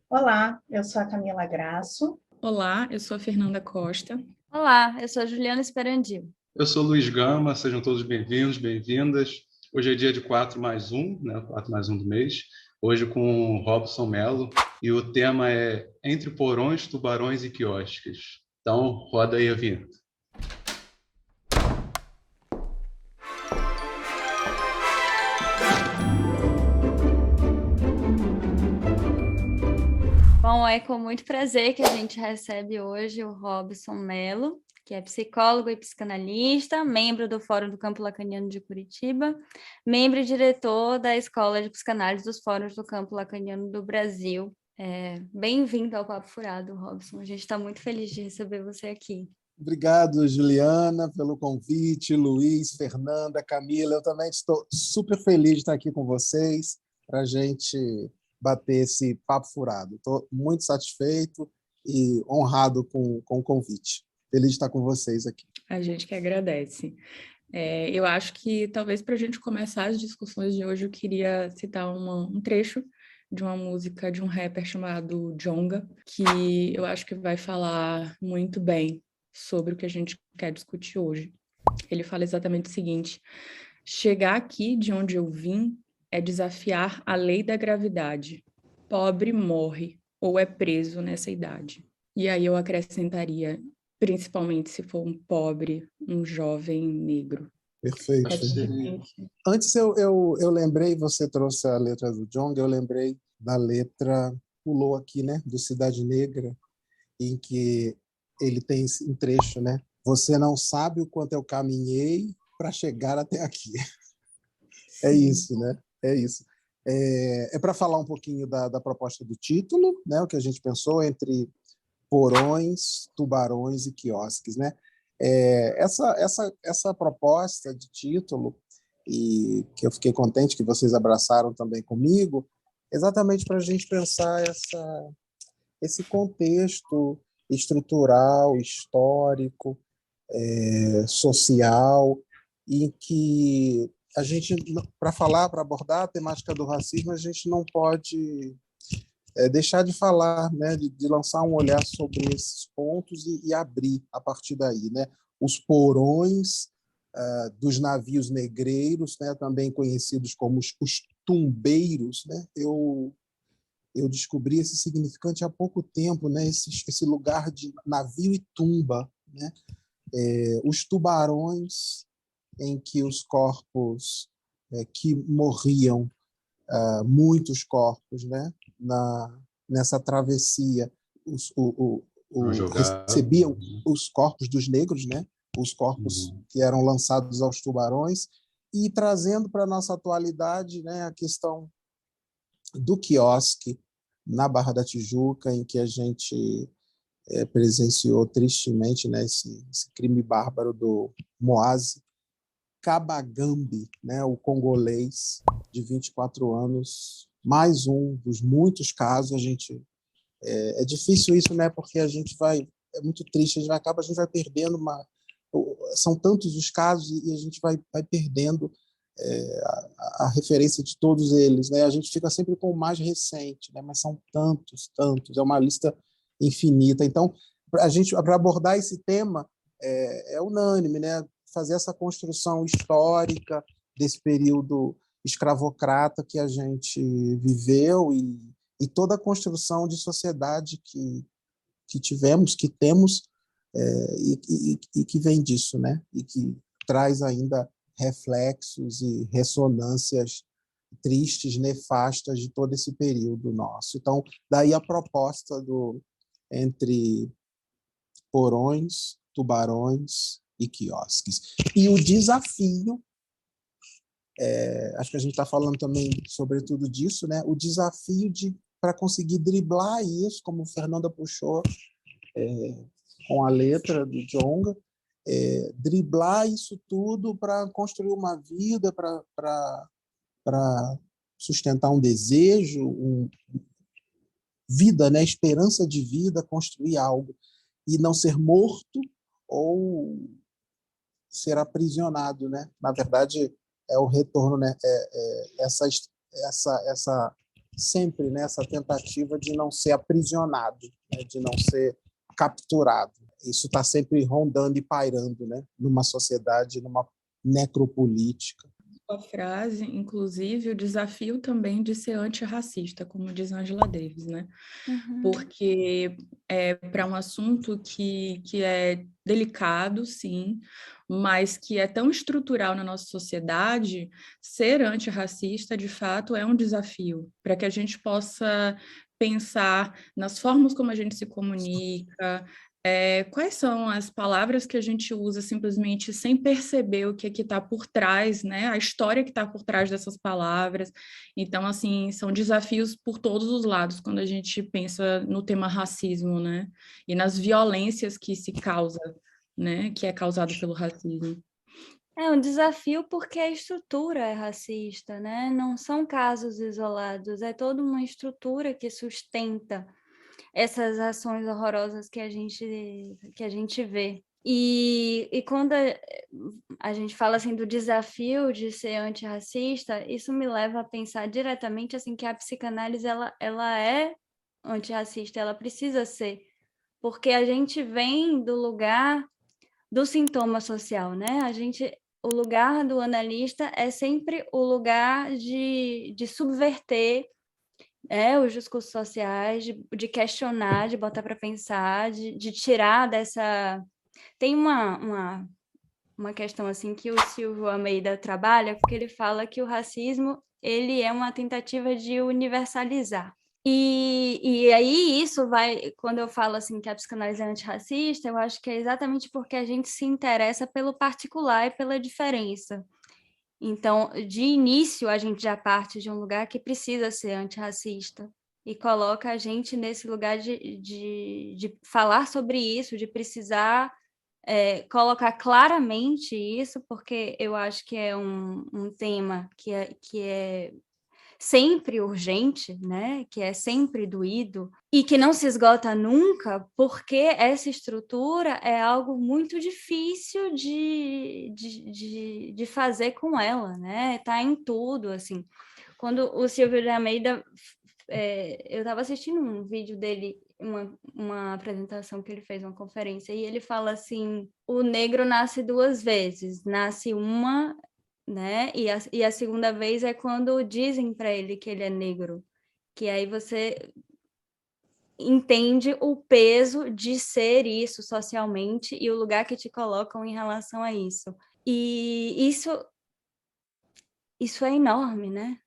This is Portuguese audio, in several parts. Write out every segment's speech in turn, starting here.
Olá, eu sou a Camila Graço. Olá, eu sou a Fernanda Costa. Olá, eu sou a Juliana Esperandio. Eu sou Luiz Gama, sejam todos bem-vindos, bem-vindas. Hoje é dia de 4 mais 1, né? 4 mais 1 do mês. Hoje com o Robson Melo. E o tema é Entre Porões, Tubarões e Quiosques. Então, roda aí a vinheta. Bom, é com muito prazer que a gente recebe hoje o Robson Melo, que é psicólogo e psicanalista, membro do Fórum do Campo Lacaniano de Curitiba, membro e diretor da Escola de Psicanálise dos Fóruns do Campo Lacaniano do Brasil. Bem-vindo ao Papo Furado, Robson. A gente está muito feliz de receber você aqui. Obrigado, Juliana, pelo convite, Luiz, Fernanda, Camila. Eu também estou super feliz de estar aqui com vocês para a gente bater esse papo furado. Estou muito satisfeito e honrado com o convite. Feliz de estar com vocês aqui. A gente que agradece. Eu acho que talvez para a gente começar as discussões de hoje, eu queria citar um trecho de uma música de um rapper chamado Djonga, que eu acho que vai falar muito bem sobre o que a gente quer discutir hoje. Ele fala exatamente o seguinte: chegar aqui de onde eu vim é desafiar a lei da gravidade. Pobre morre ou é preso nessa idade. E aí eu acrescentaria, principalmente se for um pobre, um jovem negro. Perfeito. Antes eu lembrei, você trouxe a letra do Djonga, eu lembrei da letra, pulou aqui, né, do Cidade Negra, em que ele tem um trecho, né? Você não sabe o quanto eu caminhei para chegar até aqui. Sim. É isso, né? É isso. É para falar um pouquinho da proposta do título, né? O que a gente pensou entre porões, tubarões e quiosques, né? Essa proposta de título, e que eu fiquei contente que vocês abraçaram também comigo, exatamente para a gente pensar esse contexto estrutural, histórico, social, em que a gente, para abordar a temática do racismo, a gente não pode deixar de falar, né, de lançar um olhar sobre esses pontos e abrir a partir daí, né, os porões dos navios negreiros, né, também conhecidos como os tumbeiros, né, eu descobri esse significante há pouco tempo, né, esse lugar de navio e tumba, né, os tubarões em que os corpos que morriam, muitos corpos, né, nessa travessia, recebiam os corpos dos negros, né, os corpos que eram lançados aos tubarões, e trazendo para a nossa atualidade, né, a questão do quiosque na Barra da Tijuca, em que a gente presenciou tristemente, né, esse crime bárbaro do Moazi Kabagambi, né, o congolês de 24 anos, mais um dos muitos casos. A gente é difícil isso, né, porque a gente é muito triste, a gente vai perdendo são tantos os casos e a gente vai perdendo a referência de todos eles, né? A gente fica sempre com o mais recente, né? Mas são tantos, é uma lista infinita. Então, para abordar esse tema, é unânime, né? Fazer essa construção histórica desse período escravocrata que a gente viveu e toda a construção de sociedade que tivemos, que temos, e que vem disso, né? E que traz ainda reflexos e ressonâncias tristes, nefastas de todo esse período nosso. Então, daí a proposta entre porões, tubarões e quiosques. E o desafio, acho que a gente está falando também sobretudo disso, né? O desafio para conseguir driblar isso, como o Fernanda puxou com a letra do Djonga, driblar isso tudo para construir uma vida, para sustentar um desejo, vida, né? Esperança de vida, construir algo e não ser morto ou ser aprisionado, né? Na verdade, é o retorno, né? Essa sempre nessa tentativa de não ser aprisionado, né, de não ser capturado. Isso está sempre rondando e pairando, né, numa sociedade, numa necropolítica. A frase, inclusive, o desafio também de ser antirracista, como diz Angela Davis, né? Porque para um assunto que é delicado, sim, mas que é tão estrutural na nossa sociedade, ser antirracista, de fato, é um desafio para que a gente possa pensar nas formas como a gente se comunica, quais são as palavras que a gente usa simplesmente sem perceber o que está por trás, né? A história que está por trás dessas palavras. Então, assim, são desafios por todos os lados quando a gente pensa no tema racismo, né? E nas violências que se causa, né? Que é causado pelo racismo. É um desafio porque a estrutura é racista, né? Não são casos isolados, é toda uma estrutura que sustenta essas ações horrorosas que a gente vê. E quando a gente fala assim do desafio de ser antirracista, isso me leva a pensar diretamente assim que a psicanálise ela é antirracista, ela precisa ser, porque a gente vem do lugar do sintoma social, né? O lugar do analista é sempre o lugar de subverter os discursos sociais, de questionar, de botar para pensar, de tirar dessa... Tem uma questão assim que o Silvio Almeida trabalha, porque ele fala que o racismo ele é uma tentativa de universalizar. E aí isso vai, quando eu falo assim que a psicanálise é antirracista, eu acho que é exatamente porque a gente se interessa pelo particular e pela diferença. Então, de início, a gente já parte de um lugar que precisa ser antirracista e coloca a gente nesse lugar de falar sobre isso, de precisar colocar claramente isso, porque eu acho que é um tema que é sempre urgente, né? Que é sempre doído e que não se esgota nunca, porque essa estrutura é algo muito difícil de fazer com ela, né? Tá em tudo, assim. Quando o Silvio de Almeida... eu estava assistindo um vídeo dele, uma apresentação que ele fez, uma conferência, e ele fala assim, o negro nasce duas vezes, nasce uma... né? E a segunda vez é quando dizem para ele que ele é negro, que aí você entende o peso de ser isso socialmente e o lugar que te colocam em relação a isso. E isso é enorme, né?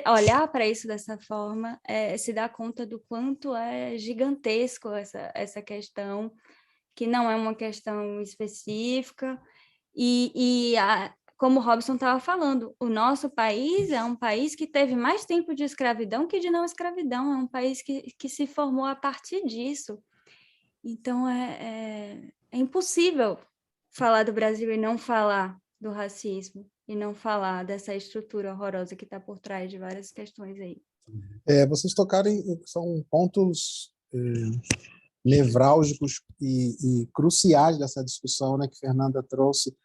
Olhar para isso dessa forma, se dar conta do quanto é gigantesco essa questão, que não é uma questão específica, como o Robson estava falando, o nosso país é um país que teve mais tempo de escravidão que de não escravidão, é um país que se formou a partir disso. Então, é impossível falar do Brasil e não falar do racismo, e não falar dessa estrutura horrorosa que está por trás de várias questões aí. Vocês tocaram são pontos nevrálgicos e cruciais dessa discussão, né, que Fernanda trouxe,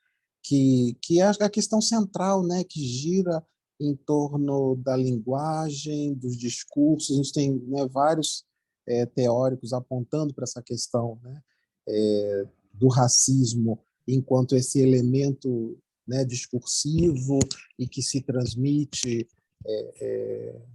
que é a questão central, né, que gira em torno da linguagem, dos discursos. A gente tem, né, vários teóricos apontando para essa questão, né, do racismo enquanto esse elemento, né, discursivo e que se transmite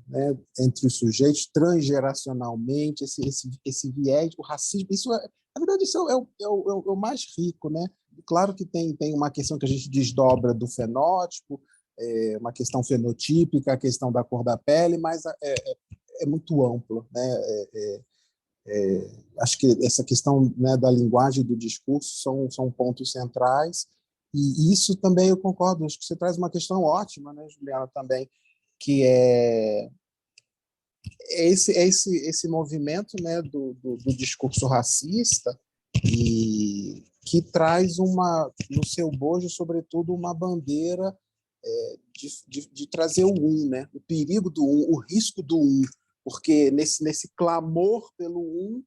né, entre os sujeitos transgeracionalmente, esse viés, o racismo, isso na verdade isso é o mais rico, né? Claro que tem uma questão que a gente desdobra do fenótipo, uma questão fenotípica, a questão da cor da pele, mas é muito amplo, né? Acho que essa questão, né, da linguagem e do discurso são pontos centrais, e isso também eu concordo, acho que você traz uma questão ótima, né, Juliana, também, que é esse movimento, né, do discurso racista, e que traz no seu bojo, sobretudo, uma bandeira de trazer o né, o perigo do o risco do porque nesse clamor pelo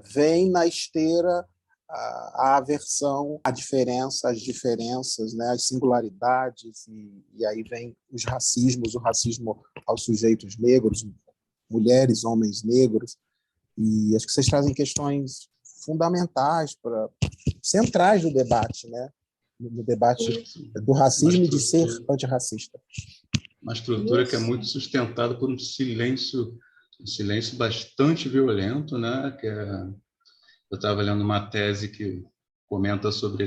vem na esteira a aversão à diferença, às diferenças, né, às singularidades, e aí vem os racismos, o racismo aos sujeitos negros, mulheres, homens negros, e acho que vocês trazem questões fundamentais, centrais do debate, né, no debate do racismo e de ser antirracista. Uma estrutura que é muito sustentada por um silêncio bastante violento, né, eu estava lendo uma tese que comenta sobre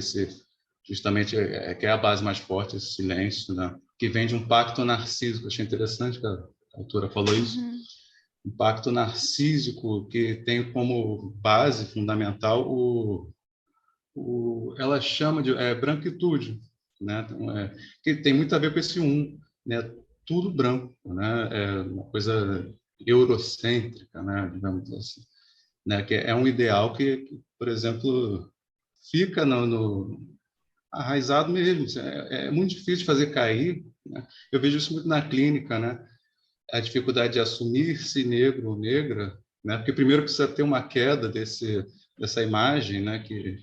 justamente, que é a base mais forte, esse silêncio, né? Que vem de um pacto narcísico. Achei interessante que a autora falou isso. Um pacto narcísico que tem como base fundamental ela chama de branquitude, né? Então, que tem muito a ver com esse né? Tudo branco, né? É uma coisa eurocêntrica, né? Digamos assim. Né, que é um ideal que, por exemplo, fica arraizado mesmo. É muito difícil de fazer cair, né? Eu vejo isso muito na clínica, né? A dificuldade de assumir-se negro ou negra, né? Porque primeiro precisa ter uma queda dessa imagem, né? Que,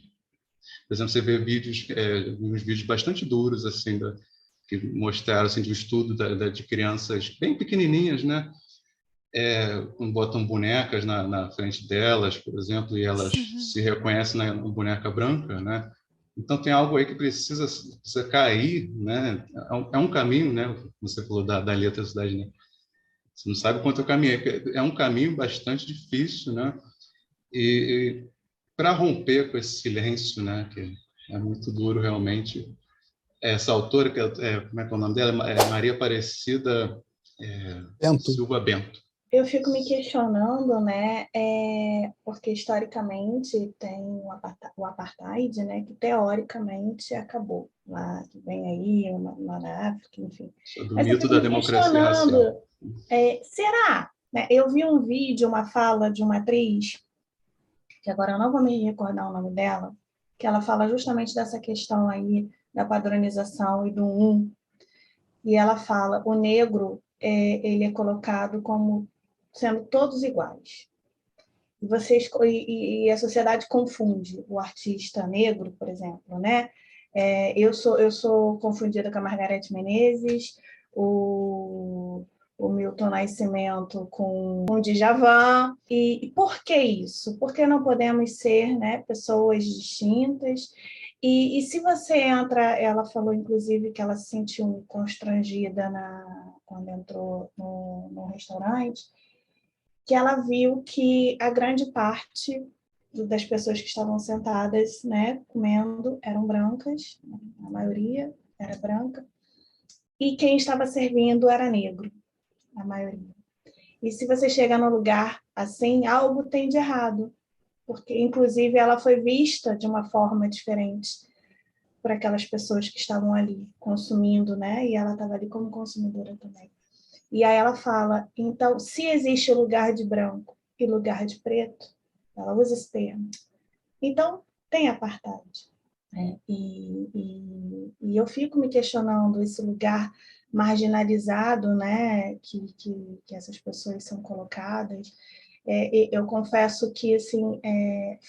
por exemplo, você vê uns vídeos bastante duros assim que mostraram assim de um estudo de crianças bem pequenininhas, né? Botam bonecas na frente delas, por exemplo, e elas se reconhecem na boneca branca, né? Então tem algo aí que precisa cair, né? É um caminho, né? Você falou da letra da Cidade Negra. Você não sabe quanto é o caminho. É um caminho bastante difícil, né? E para romper com esse silêncio, né? Que é muito duro realmente. Essa autora, como é que é o nome dela? Maria Aparecida Silva Bento. Eu fico me questionando, né, porque historicamente tem o apartheid, né, que teoricamente acabou, lá, que vem aí, lá na África, enfim. Sobre o mito da democracia racial. Será? Né? Eu vi um vídeo, uma fala de uma atriz, que agora eu não vou me recordar o nome dela, que ela fala justamente dessa questão aí da padronização e do e ela fala, o negro, ele é colocado como sendo todos iguais. E a sociedade confunde o artista negro, por exemplo, né? Eu sou confundida com a Margareth Menezes, o Milton Nascimento com o Djavan. E por que isso? Por que não podemos ser, né, pessoas distintas? E se você entra, ela falou, inclusive, que ela se sentiu constrangida quando entrou no restaurante, que ela viu que a grande parte das pessoas que estavam sentadas, né, comendo, eram brancas, a maioria era branca, e quem estava servindo era negro, a maioria. E se você chega num lugar assim, algo tem de errado, porque, inclusive, ela foi vista de uma forma diferente por aquelas pessoas que estavam ali consumindo, né? E ela estava ali como consumidora também. E aí ela fala, então, se existe lugar de branco e lugar de preto, ela usa esse termo, então tem apartheid. Né? E eu fico me questionando esse lugar marginalizado, né, que essas pessoas são colocadas. Eu confesso que assim,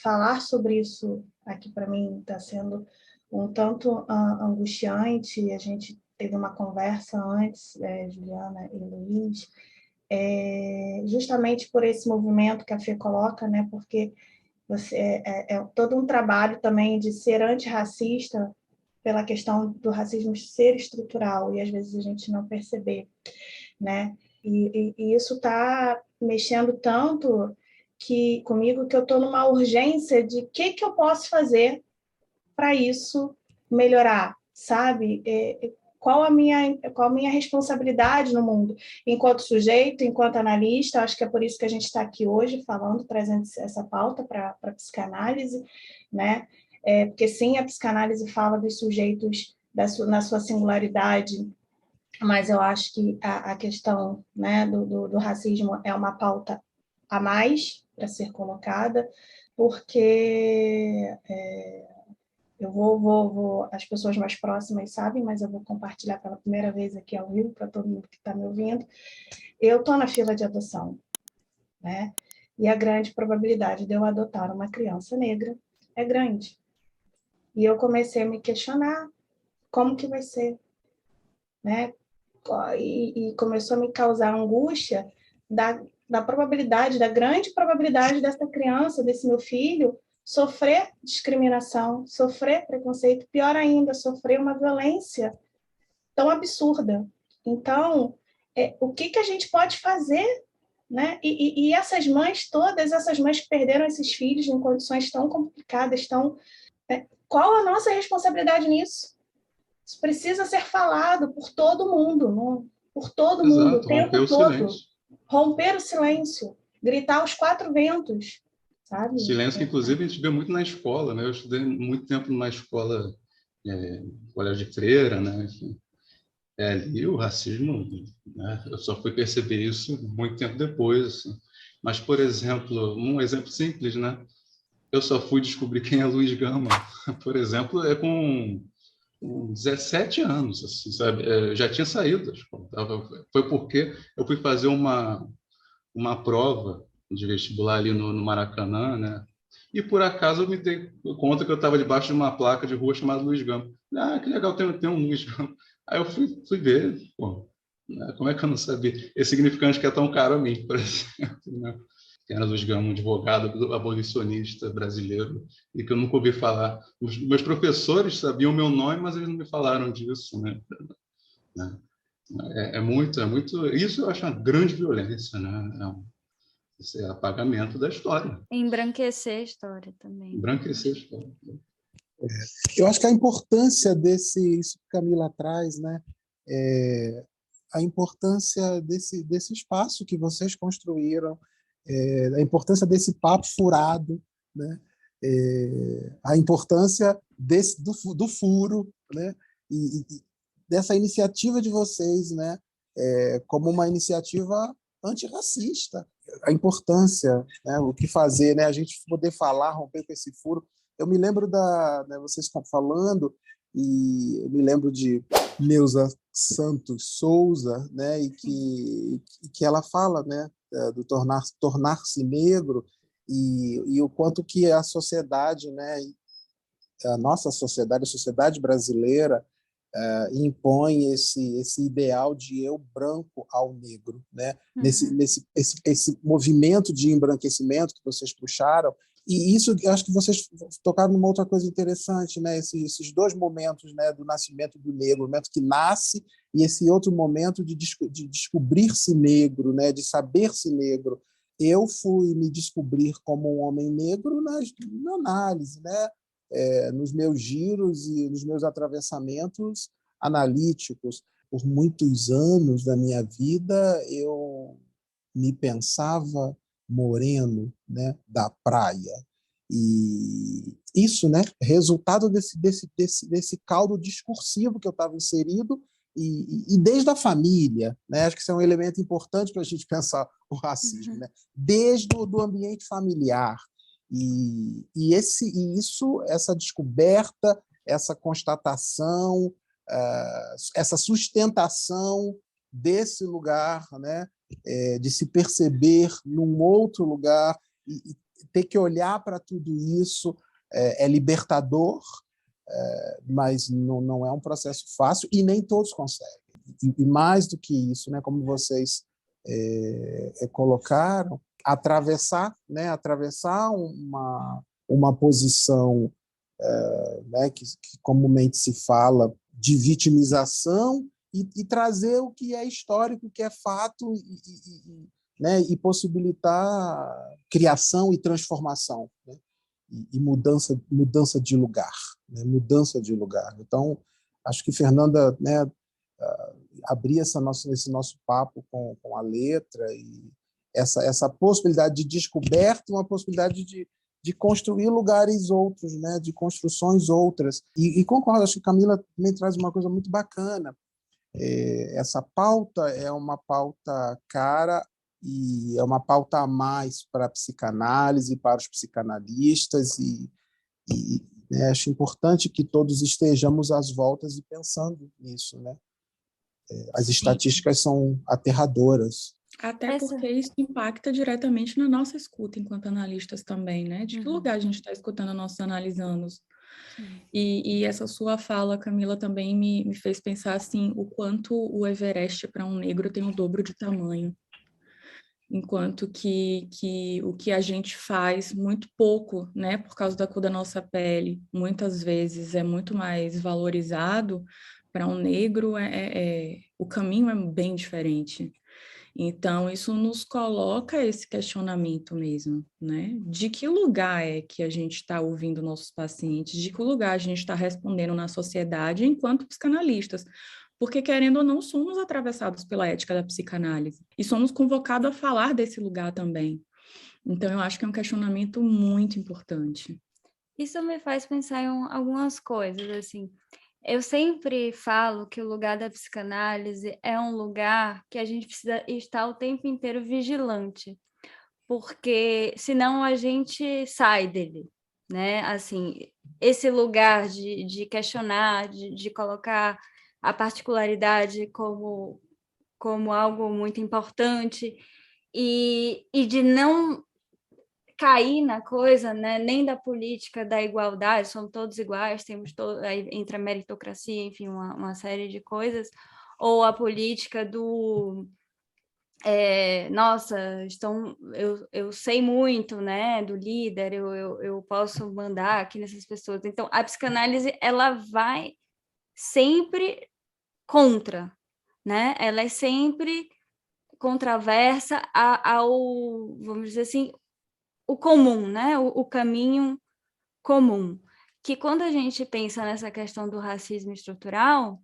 falar sobre isso aqui para mim está sendo um tanto angustiante. A gente teve uma conversa antes, Juliana e Luiz, justamente por esse movimento que a Fê coloca, né, porque é todo um trabalho também de ser antirracista pela questão do racismo ser estrutural e às vezes a gente não perceber, né? E isso está mexendo tanto comigo que eu estou numa urgência de o que eu posso fazer para isso melhorar, sabe? Qual a minha responsabilidade no mundo, enquanto sujeito, enquanto analista. Acho que é por isso que a gente está aqui hoje falando, trazendo essa pauta para a psicanálise, né? Porque sim, a psicanálise fala dos sujeitos na sua singularidade, mas eu acho que a questão, né, do racismo é uma pauta a mais para ser colocada, porque eu as pessoas mais próximas sabem, mas eu vou compartilhar pela primeira vez aqui ao vivo para todo mundo que está me ouvindo. Eu estou na fila de adoção, né? E a grande probabilidade de eu adotar uma criança negra é grande. E eu comecei a me questionar como que vai ser, né? E começou a me causar angústia da probabilidade, da grande probabilidade dessa criança, desse meu filho, sofrer discriminação, sofrer preconceito, pior ainda, sofrer uma violência tão absurda. Então, o que a gente pode fazer, né? E essas mães todas, essas mães que perderam esses filhos em condições tão complicadas, qual a nossa responsabilidade nisso? Isso precisa ser falado por todo mundo, não? Por todo mundo, o Exato, romper tempo o todo. silêncio. Romper o silêncio, gritar aos quatro ventos, sabe? Silêncio que, inclusive, a gente vê muito na escola, né? Eu estudei muito tempo numa escola, colégio de freira, né? Enfim, ali o racismo, né? Eu só fui perceber isso muito tempo depois, assim. Mas, por exemplo, um exemplo simples, né? Eu só fui descobrir quem é Luiz Gama, por exemplo, com 17 anos, assim, sabe? Eu já tinha saído da escola. Foi porque eu fui fazer uma prova de vestibular ali no Maracanã, né? E por acaso eu me dei conta que eu estava debaixo de uma placa de rua chamada Luiz Gama. Ah, que legal, tem um Luiz Gama. Aí eu fui ver, pô, né? Como é que eu não sabia? Esse significante que é tão caro a mim, por exemplo, né? Que era Luiz Gama, um advogado abolicionista brasileiro, e que eu nunca ouvi falar. Os meus professores sabiam o meu nome, mas eles não me falaram disso, né? É muito. Isso eu acho uma grande violência, né? Esse apagamento da história, Embranquecer a história também. embranquecer a história. Eu acho que a importância isso que Camila traz, né? A importância desse espaço que vocês construíram, a importância desse papo furado, né? A importância do furo, né? E dessa iniciativa de vocês, né? Como uma iniciativa antirracista. A importância, né? O que fazer, né? A gente poder falar, romper com esse furo. Eu me lembro né, vocês estão falando, e eu me lembro de Neuza Santos Souza, né? E que ela fala, né? Do tornar-se negro, e o quanto que a sociedade, né? A nossa sociedade, a sociedade brasileira, impõe esse ideal de eu branco ao negro, né? Esse movimento de embranquecimento que vocês puxaram, e isso eu acho que vocês tocaram numa outra coisa interessante, né? Esses dois momentos, né, do nascimento do negro, o momento que nasce e esse outro momento de descobrir-se negro, né? De saber-se negro. Eu fui me descobrir como um homem negro na análise, né? Nos meus giros e nos meus atravessamentos analíticos. Por muitos anos da minha vida, eu me pensava moreno, né, da praia. E isso, né, resultado desse caldo discursivo que eu estava inserido, e desde a família, né, acho que isso é um elemento importante para a gente pensar o racismo, né, desde o ambiente familiar. Essa descoberta, essa constatação, essa sustentação desse lugar, né, de se perceber num outro lugar e ter que olhar para tudo isso é libertador, mas não é um processo fácil e nem todos conseguem. E mais do que isso, né, como vocês colocaram, atravessar uma posição, né, que comumente se fala de vitimização, e trazer o que é histórico, o que é fato, né, e possibilitar criação e transformação, né, e mudança de lugar, né, mudança de lugar. Então, acho que Fernanda, né, abrir esse nosso papo com a letra, e essa possibilidade de descoberta, uma possibilidade de construir lugares outros, né, de construções outras. E concordo, acho que Camila também traz uma coisa muito bacana. Essa pauta é uma pauta cara e é uma pauta a mais para a psicanálise, para os psicanalistas, né, acho importante que todos estejamos às voltas e pensando nisso, né? As estatísticas são aterradoras. Até porque isso impacta diretamente na nossa escuta enquanto analistas também, né? De que lugar a gente está escutando nossos analisandos. E essa sua fala, Camila, também me fez pensar assim, o quanto o Everest para um negro tem o dobro de tamanho. Enquanto que o que a gente faz muito pouco, né, por causa da cor da nossa pele, muitas vezes é muito mais valorizado, para um negro o caminho é bem diferente. Então, isso nos coloca esse questionamento mesmo, né? De que lugar é que a gente está ouvindo nossos pacientes? De que lugar a gente está respondendo na sociedade enquanto psicanalistas? Porque, querendo ou não, somos atravessados pela ética da psicanálise e somos convocados a falar desse lugar também. Então, eu acho que é um questionamento muito importante. Isso me faz pensar em algumas coisas, assim. Eu sempre falo que o lugar da psicanálise é um lugar que a gente precisa estar o tempo inteiro vigilante, porque senão a gente sai dele, né? Assim, esse lugar de questionar, de colocar a particularidade como algo muito importante e de não cair na coisa, né? Nem da política da igualdade, somos todos iguais, temos aí entra a meritocracia, enfim, uma série de coisas, ou a política do nossa, eu sei muito, né, do líder, eu posso mandar aqui nessas pessoas. Então, a psicanálise, ela vai sempre contra, né? Ela é sempre contraversa ao, vamos dizer assim, o comum, né? O caminho comum. Que quando a gente pensa nessa questão do racismo estrutural,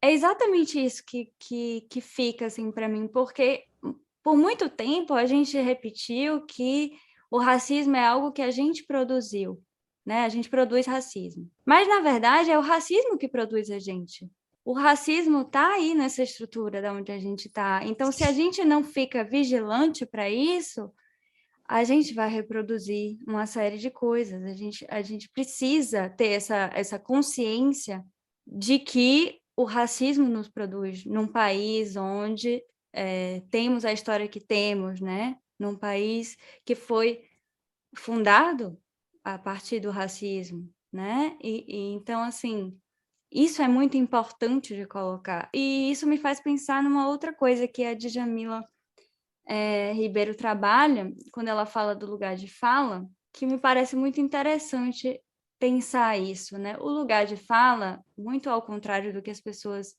é exatamente isso que fica assim para mim, porque por muito tempo a gente repetiu que o racismo é algo que a gente produziu, né? A gente produz racismo. Mas, na verdade, é o racismo que produz a gente. O racismo está aí nessa estrutura da onde a gente está. Então, se a gente não fica vigilante para isso, a gente vai reproduzir uma série de coisas. A gente precisa ter essa consciência de que o racismo nos produz num país onde temos a história que temos, né? Num país que foi fundado a partir do racismo, né? Então, assim, isso é muito importante de colocar. E isso me faz pensar numa outra coisa que a Djamila Ribeiro trabalha, quando ela fala do lugar de fala, que me parece muito interessante pensar isso, né? O lugar de fala, muito ao contrário do que as pessoas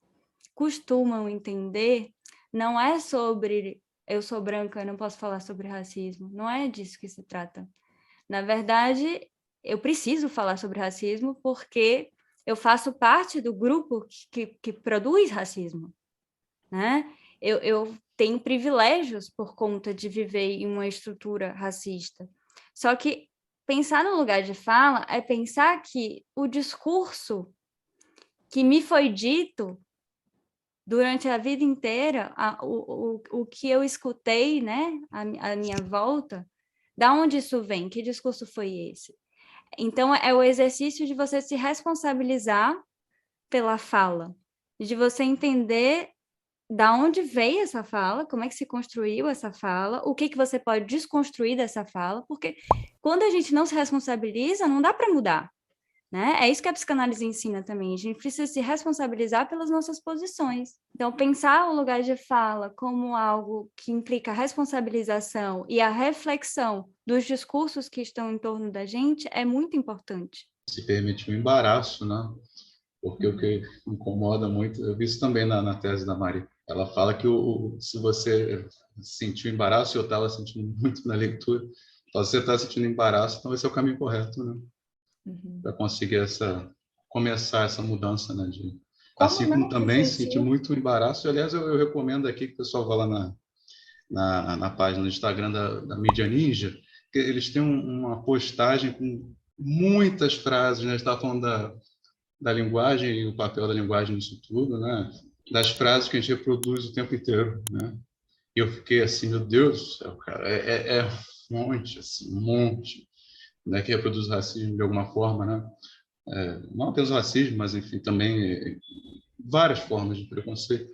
costumam entender, não é sobre eu sou branca, eu não posso falar sobre racismo. Não é disso que se trata. Na verdade, eu preciso falar sobre racismo porque eu faço parte do grupo que produz racismo, né? Eu tenho privilégios por conta de viver em uma estrutura racista. Só que pensar no lugar de fala é pensar que o discurso que me foi dito durante a vida inteira, o que eu escutei, né, a minha volta, da onde isso vem? Que discurso foi esse? Então, é o exercício de você se responsabilizar pela fala, de você entender da onde veio essa fala, como é que se construiu essa fala, o que você pode desconstruir dessa fala, porque quando a gente não se responsabiliza, não dá para mudar, né? É isso que a psicanálise ensina também, a gente precisa se responsabilizar pelas nossas posições. Então, pensar o lugar de fala como algo que implica a responsabilização e a reflexão dos discursos que estão em torno da gente é muito importante. Se permitir um embaraço, né? Porque o que me incomoda muito, eu vi isso também na tese da Mari, ela fala que se você sentiu embaraço, eu estava sentindo muito na leitura, então, se você está sentindo embaraço, então esse é o caminho correto, né? Para conseguir começar essa mudança, né? Assim como também senti muito embaraço, e, aliás, eu recomendo aqui que o pessoal vá lá na página do Instagram da Mídia Ninja, que eles têm uma postagem com muitas frases, né? A gente estava falando da linguagem e o papel da linguagem nisso tudo, né? Das frases que a gente reproduz o tempo inteiro, né? E eu fiquei assim, meu Deus do céu, cara, um monte, assim, um monte, né? Que reproduz racismo de alguma forma, né? Não apenas o racismo, mas enfim, também várias formas de preconceito.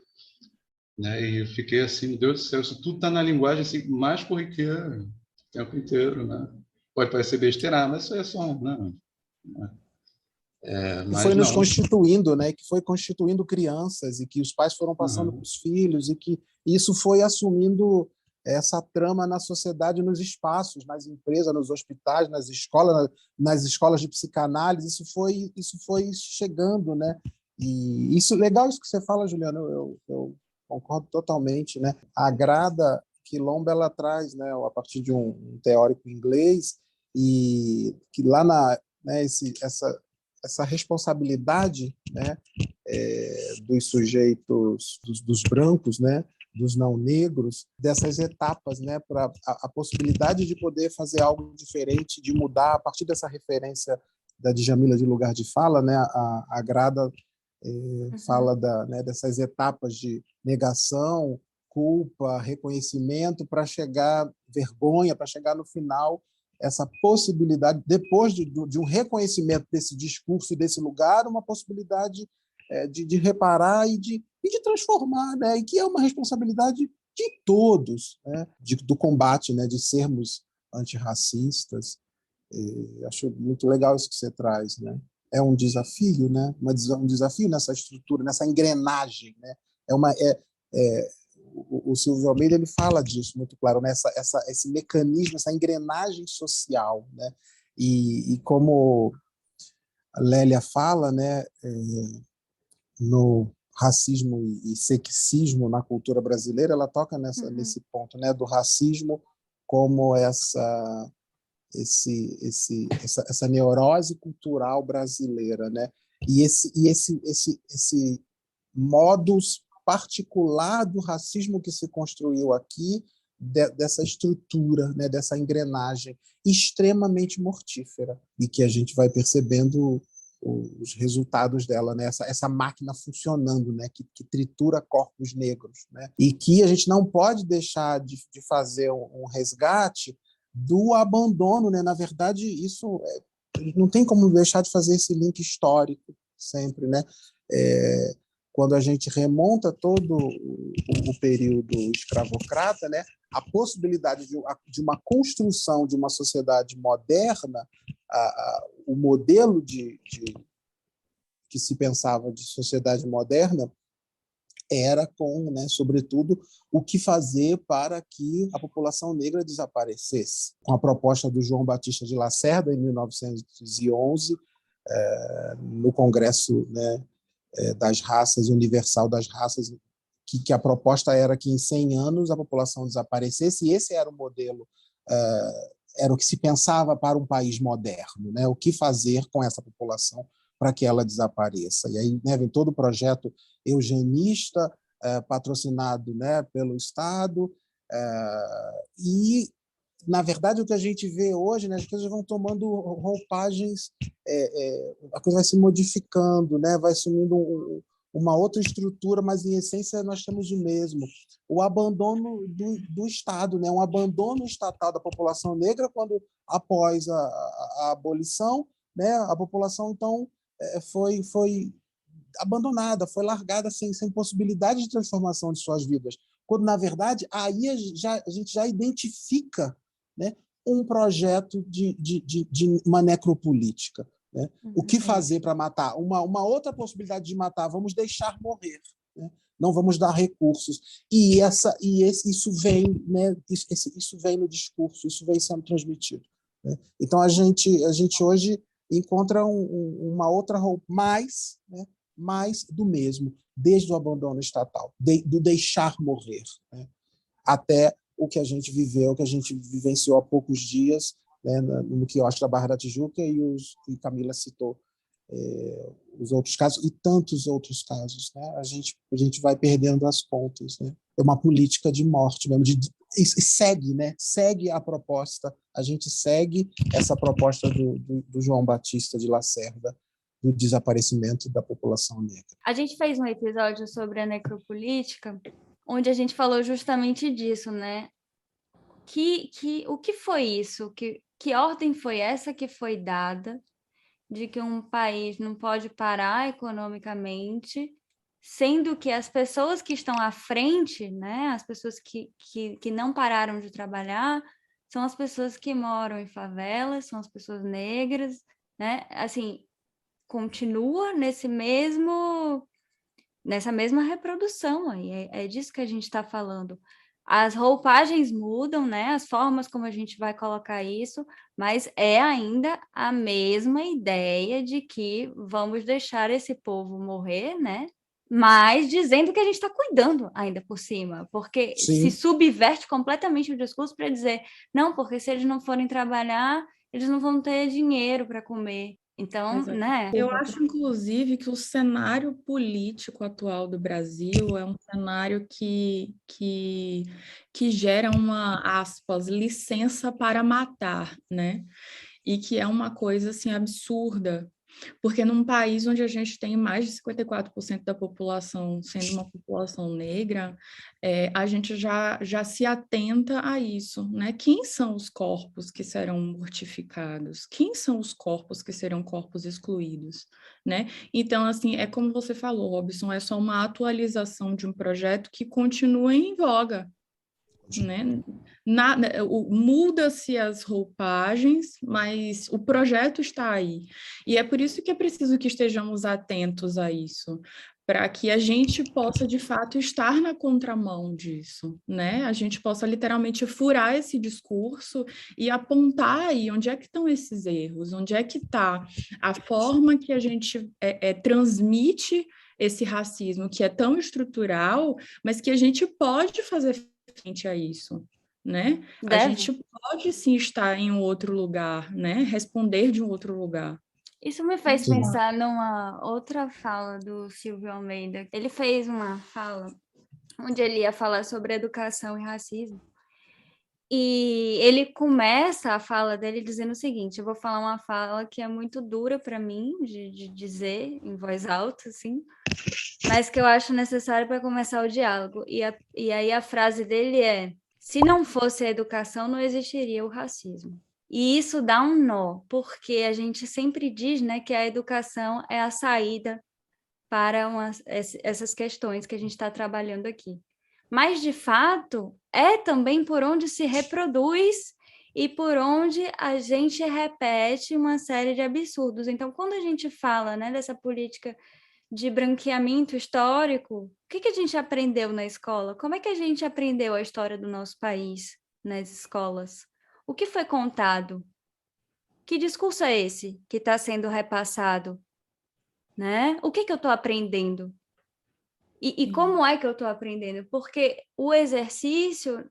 né? E eu fiquei assim, meu Deus do céu, isso tudo está na linguagem assim, mais corriqueira o tempo inteiro, né? Pode parecer besteira, mas isso é só, né? Que foi Mas nos não. constituindo, né? Que foi constituindo crianças e que os pais foram passando para Uhum. os filhos e que isso foi assumindo essa trama na sociedade, nos espaços, nas empresas, nos hospitais, nas escolas de psicanálise. Isso foi chegando, né? E isso legal isso que você fala, Juliana. Eu concordo totalmente, né? A Grada Quilombo ela traz, né? A partir de um teórico inglês e que lá na né, essa responsabilidade, né, dos sujeitos, dos brancos, né, dos não negros, dessas etapas, né, para a possibilidade de poder fazer algo diferente, de mudar a partir dessa referência da Djamila de lugar de fala, né, a Grada fala né, dessas etapas de negação, culpa, reconhecimento, para chegar vergonha, para chegar no final essa possibilidade, depois de um reconhecimento desse discurso e desse lugar, uma possibilidade de reparar e de transformar, né? E que é uma responsabilidade de todos, né? Do combate, né? De sermos antirracistas. Acho muito legal isso que você traz, né? É um desafio, né? Um desafio nessa estrutura, nessa engrenagem, né? O Silvio Almeida ele fala disso muito claro, né? Esse mecanismo, essa engrenagem social, né? E como a Lélia fala, né? No racismo e sexismo na cultura brasileira, ela toca nesse ponto, né? Do racismo como essa neurose cultural brasileira, né? E esse modus particular do racismo que se construiu aqui, dessa estrutura, né, dessa engrenagem extremamente mortífera e que a gente vai percebendo os resultados dela, né? Essa máquina funcionando, né? Que tritura corpos negros, né? E que a gente não pode deixar de fazer um resgate do abandono, né? Na verdade, isso não tem como deixar de fazer esse link histórico sempre, né? Quando a gente remonta todo o período escravocrata, né? A possibilidade de uma construção de uma sociedade moderna, o modelo que se pensava de sociedade moderna era com, né, sobretudo, o que fazer para que a população negra desaparecesse. Com a proposta do João Batista de Lacerda, em 1911, no Congresso, né, das Raças, Universal das Raças, que a proposta era que em 100 anos a população desaparecesse, e esse era o modelo, era o que se pensava para um país moderno, né? O que fazer com essa população para que ela desapareça. E aí, né, vem todo o projeto eugenista, patrocinado, né, pelo Estado, e, na verdade, o que a gente vê hoje, né, as coisas vão tomando roupagens, a coisa vai se modificando, né, vai assumindo uma outra estrutura, mas, em essência, nós temos o mesmo. O abandono do Estado, né, um abandono estatal da população negra quando, após a abolição, né, a população, então, foi abandonada, foi largada sem possibilidade de transformação de suas vidas. Quando, na verdade, aí a gente já identifica, né, um projeto de uma necropolítica. Né? O que fazer para matar? Uma outra possibilidade de matar, vamos deixar morrer. Né? Não vamos dar recursos. Isso vem, né, isso vem no discurso, isso vem sendo transmitido. Né? Então, a gente hoje encontra uma outra roupa, mais do mesmo, desde o abandono estatal, do deixar morrer, né? Até o que a gente viveu, o que a gente vivenciou há poucos dias, né, no quiosque da Barra da Tijuca, e Camila citou os outros casos, e tantos outros casos. Né? A gente vai perdendo as contas. Né? É uma política de morte mesmo, e segue, né? Segue a proposta, a gente segue essa proposta do João Batista de Lacerda, do desaparecimento da população negra. A gente fez um episódio sobre a necropolítica, onde a gente falou justamente disso, né? O que foi isso? Que ordem foi essa que foi dada de que um país não pode parar economicamente sendo que as pessoas que estão à frente, né, as pessoas que não pararam de trabalhar, são as pessoas que moram em favelas, são as pessoas negras, né? Assim, continua nessa mesma reprodução aí, é disso que a gente está falando. As roupagens mudam, né? As formas como a gente vai colocar isso, mas é ainda a mesma ideia de que vamos deixar esse povo morrer, né? Mas dizendo que a gente está cuidando ainda por cima, porque se subverte completamente o discurso para dizer, não, porque se eles não forem trabalhar, eles não vão ter dinheiro para comer. Então, né? Eu acho, inclusive, que o cenário político atual do Brasil é um cenário que gera uma, aspas, licença para matar, né? E que é uma coisa, assim, absurda. Porque num país onde a gente tem mais de 54% da população sendo uma população negra, a gente já se atenta a isso, né? Quem são os corpos que serão mortificados? Quem são os corpos que serão corpos excluídos, né? Então, assim, é como você falou, Robson, é só uma atualização de um projeto que continua em voga, né? Muda-se as roupagens, mas o projeto está aí. E é por isso que é preciso que estejamos atentos a isso, para que a gente possa, de fato, estar na contramão disso, né? A gente possa literalmente furar esse discurso e apontar aí onde é que estão esses erros, onde é que está a forma que a gente transmite esse racismo, que é tão estrutural, mas que a gente pode fazer frente a isso, né? A gente pode sim estar em um outro lugar, né? Responder de um outro lugar. Isso me fez pensar numa outra fala do Silvio Almeida. Ele fez uma fala onde ele ia falar sobre educação e racismo. E ele começa a fala dele dizendo o seguinte, eu vou falar uma fala que é muito dura para mim de dizer em voz alta, assim, mas que eu acho necessário para começar o diálogo. E aí a frase dele é: se não fosse a educação, não existiria o racismo. E isso dá um nó, porque a gente sempre diz, né, que a educação é a saída para essas questões que a gente está trabalhando aqui. Mas, de fato, é também por onde se reproduz e por onde a gente repete uma série de absurdos. Então, quando a gente fala, né, dessa política de branqueamento histórico, o que a gente aprendeu na escola? Como é que a gente aprendeu a história do nosso país nas escolas? O que foi contado? Que discurso é esse que está sendo repassado? Né? O que eu estou aprendendo? E como é que eu estou aprendendo? Porque o exercício,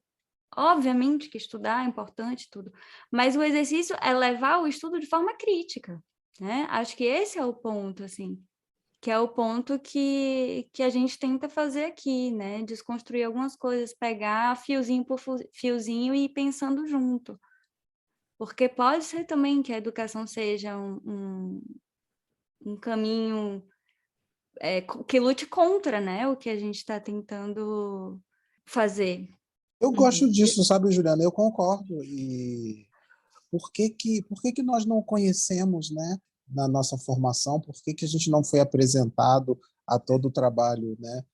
obviamente que estudar é importante, tudo, mas o exercício é levar o estudo de forma crítica, né? Acho que esse é o ponto, assim, que é o ponto que a gente tenta fazer aqui, né? Desconstruir algumas coisas, pegar fiozinho por fiozinho e ir pensando junto. Porque pode ser também que a educação seja um caminho que lute contra, né, o que a gente está tentando fazer. Eu gosto disso, sabe, Juliana? Eu concordo. E por que nós não conhecemos, né, na nossa formação? Por que a gente não foi apresentado a todo o trabalho, né?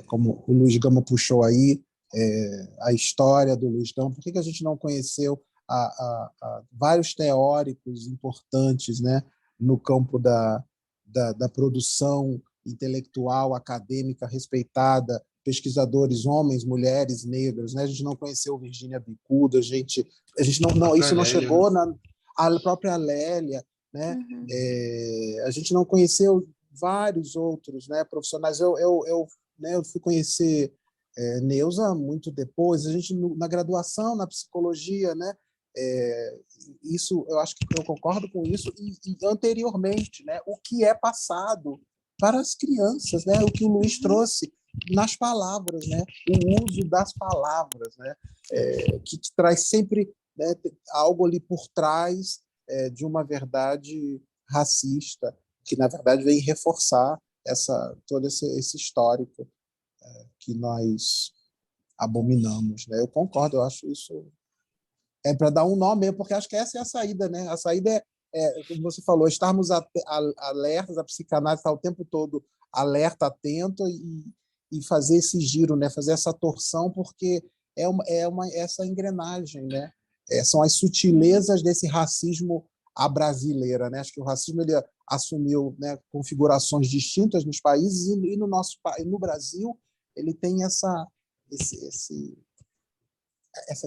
Como o Luiz Gama puxou aí, a história do Luiz Gama. Por que a gente não conheceu a vários teóricos importantes, né, no campo da produção intelectual, acadêmica, respeitada, pesquisadores, homens, mulheres, negros, né? A gente não conheceu Virginia Bicudo, a gente não isso não chegou a própria Lélia, né? Uhum. A gente não conheceu vários outros, né, profissionais. Eu fui conhecer Neuza muito depois. A gente na graduação na psicologia, né? Isso eu acho que eu concordo com isso e anteriormente, né? O que é passado para as crianças, né? O que o Luiz trouxe nas palavras, né? O uso das palavras, né? Que traz sempre, né, algo ali por trás de uma verdade racista, que na verdade vem reforçar todo esse histórico que nós abominamos, né? Eu concordo, eu acho isso para dar um nó mesmo, porque acho que essa é a saída, né? A saída como você falou, estarmos alertas, a psicanálise está o tempo todo alerta, atento e fazer esse giro, né? Fazer essa torção, porque essa engrenagem, né? São as sutilezas desse racismo à brasileira, né? Acho que o racismo ele assumiu, né, configurações distintas nos países e no Brasil ele tem essas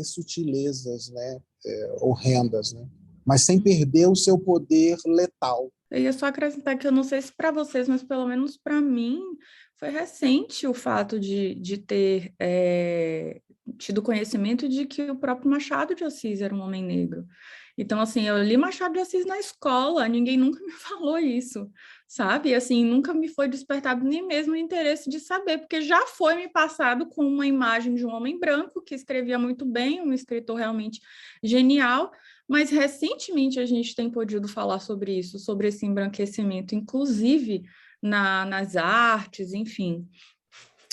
sutilezas, né, horrendas, né? Mas sem perder o seu poder letal. Eu ia só acrescentar que eu não sei se para vocês, mas pelo menos para mim foi recente o fato de ter tido conhecimento de que o próprio Machado de Assis era um homem negro. Então, assim, eu li Machado de Assis na escola, ninguém nunca me falou isso, sabe? E, assim, nunca me foi despertado nem mesmo o interesse de saber, porque já foi me passado com uma imagem de um homem branco que escrevia muito bem, um escritor realmente genial, mas recentemente a gente tem podido falar sobre isso, sobre esse embranquecimento, inclusive nas artes, enfim.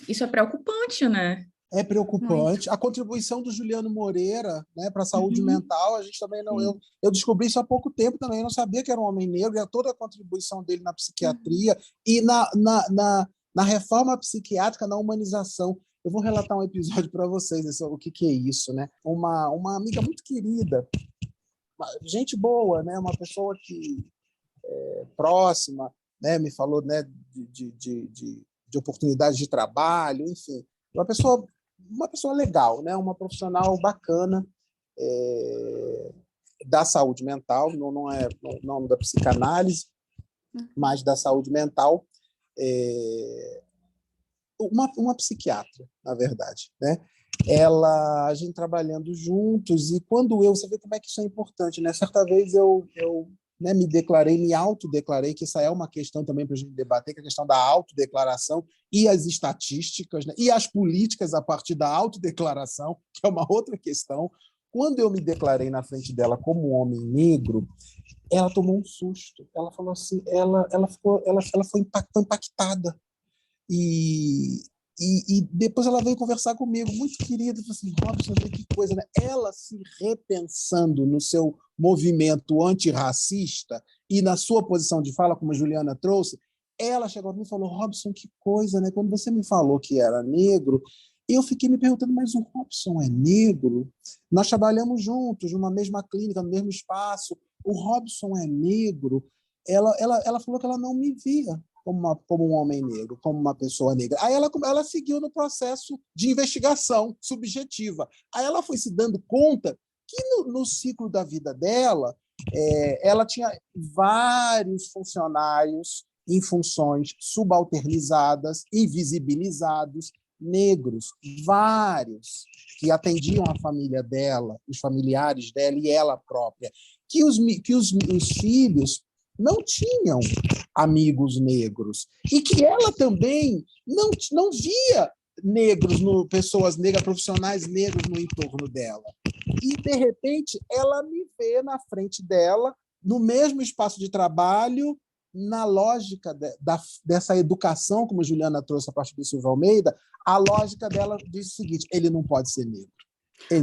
Isso é preocupante, né? É preocupante. Muito. A contribuição do Juliano Moreira, né, para a saúde mental, a gente também não. Eu descobri isso há pouco tempo também, eu não sabia que era um homem negro, e toda a contribuição dele na psiquiatria e na reforma psiquiátrica, na humanização. Eu vou relatar um episódio para vocês, o que é isso, né? Uma amiga muito querida, gente boa, né? Uma pessoa que próxima, né? Me falou, né, de oportunidades de trabalho, enfim. Uma pessoa legal, né? Uma profissional bacana da saúde mental, não da psicanálise, mas da saúde mental, uma psiquiatra, na verdade, né? A gente trabalhando juntos, e quando você vê como é que isso é importante, né? Certa vez eu né, me autodeclarei, que essa é uma questão também para a gente debater, que é a questão da autodeclaração e as estatísticas, né, e as políticas a partir da autodeclaração, que é uma outra questão. Quando eu me declarei na frente dela como um homem negro, ela tomou um susto. Ela falou assim, ela foi impactada. E depois ela veio conversar comigo, muito querida, falou assim, Robson, que coisa, né? Ela se repensando no seu movimento antirracista e na sua posição de fala, como a Juliana trouxe, ela chegou a mim e falou, Robson, que coisa, né? Quando você me falou que era negro, eu fiquei me perguntando, mas o Robson é negro? Nós trabalhamos juntos, numa mesma clínica, no mesmo espaço, o Robson é negro? Ela falou que ela não me via como um homem negro, como uma pessoa negra. Aí ela seguiu no processo de investigação subjetiva. Aí ela foi se dando conta que no ciclo da vida dela, ela tinha vários funcionários em funções subalternizadas, invisibilizados, negros, vários, que atendiam a família dela, os familiares dela e ela própria, que os filhos não tinham amigos negros e que ela também não via pessoas negras, profissionais negros no entorno dela. E, de repente, ela me vê na frente dela, no mesmo espaço de trabalho, na lógica dessa educação, como a Juliana trouxe a partir do Silvio Almeida, a lógica dela diz o seguinte, ele não pode ser negro.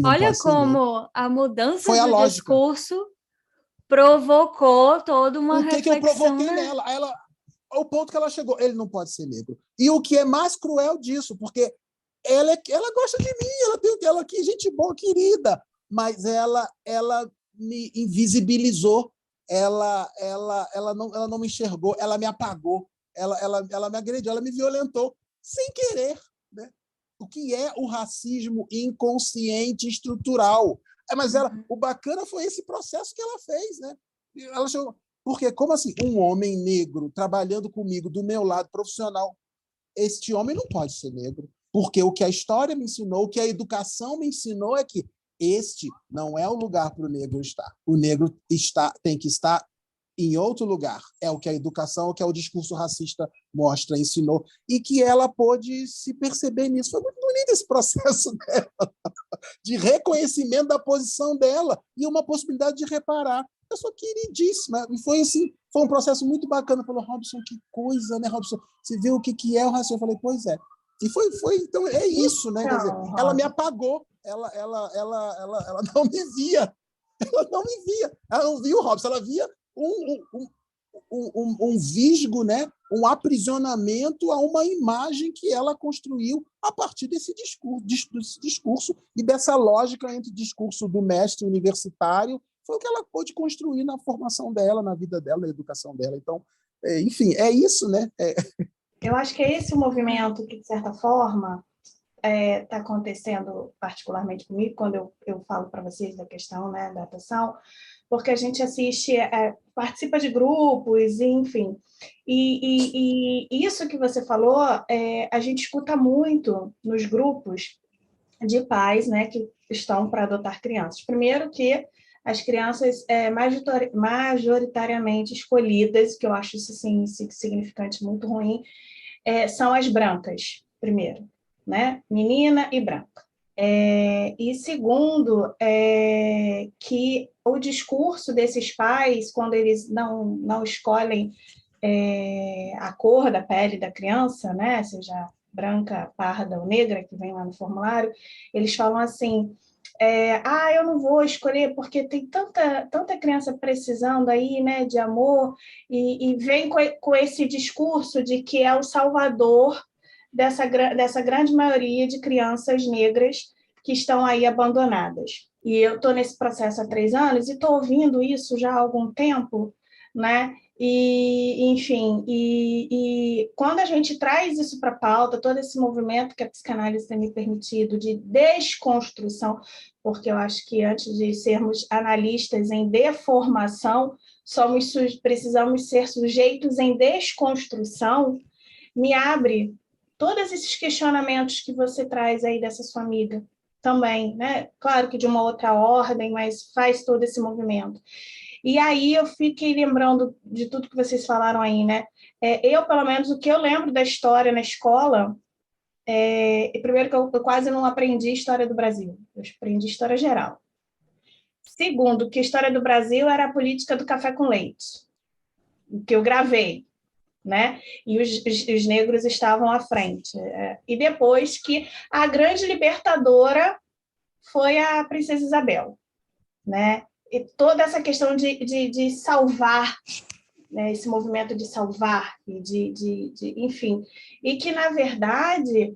Olha como a mudança do discurso provocou toda uma reflexão. O que eu provoquei nela? O ponto que ela chegou, ele não pode ser negro. E o que é mais cruel disso, porque ela gosta de mim, ela que gente boa, querida, mas ela me invisibilizou, ela não me enxergou, ela me apagou, ela me agrediu, ela me violentou, sem querer, né? O que é o racismo inconsciente estrutural? Mas o bacana foi esse processo que ela fez, né? Ela chegou, porque como assim, um homem negro trabalhando comigo do meu lado profissional, este homem não pode ser negro, porque o que a história me ensinou, o que a educação me ensinou é que este não é o lugar para o negro estar. O negro tem que estar em outro lugar. É o que a educação, o que o discurso racista mostra, ensinou, e que ela pôde se perceber nisso. Foi muito bonito esse processo dela, de reconhecimento da posição dela e uma possibilidade de reparar. Pessoa queridíssima. E foi assim, foi um processo muito bacana. Falou, Robson, que coisa, né, Robson? Você viu o que é o racismo? Eu falei, pois é. E foi, então é isso, né? Quer dizer, ela me apagou, ela não me via. Ela não me via. Ela não via o Robson, ela via um visgo, né? Um aprisionamento a uma imagem que ela construiu a partir desse discurso e dessa lógica entre o discurso do mestre universitário, foi o que ela pôde construir na formação dela, na vida dela, na educação dela. Então, enfim, é isso, né? Eu acho que é esse o movimento que, de certa forma, está acontecendo particularmente comigo, quando eu falo para vocês da questão, né, da atuação, porque a gente assiste, participa de grupos, enfim. E isso que você falou, a gente escuta muito nos grupos de pais, né, que estão para adotar crianças. Primeiro que as crianças majoritariamente escolhidas, que eu acho isso assim, significante muito ruim, são as brancas, primeiro, né? Menina e branca. E segundo, que o discurso desses pais, quando eles não escolhem a cor da pele da criança, né? Seja branca, parda ou negra, que vem lá no formulário, eles falam assim, eu não vou escolher porque tem tanta criança precisando aí, né, de amor, e vem com esse discurso de que é o salvador dessa grande maioria de crianças negras que estão aí abandonadas. E eu estou nesse processo há 3 anos e estou ouvindo isso já há algum tempo, né? E, enfim, e quando a gente traz isso para a pauta, todo esse movimento que a psicanálise tem me permitido de desconstrução, porque eu acho que antes de sermos analistas em deformação, precisamos ser sujeitos em desconstrução, me abre todos esses questionamentos que você traz aí dessa sua amiga também, né? Claro que de uma outra ordem, mas faz todo esse movimento. E aí eu fiquei lembrando de tudo que vocês falaram aí, né? Eu, pelo menos, o que eu lembro da história na escola, primeiro que eu quase não aprendi história do Brasil, eu aprendi história geral. Segundo, que a história do Brasil era a política do café com leite, que eu gravei, né? E os negros estavam à frente. E depois que a grande libertadora foi a Princesa Isabel, né? E toda essa questão de salvar, né? Esse movimento de salvar, e enfim. E que, na verdade,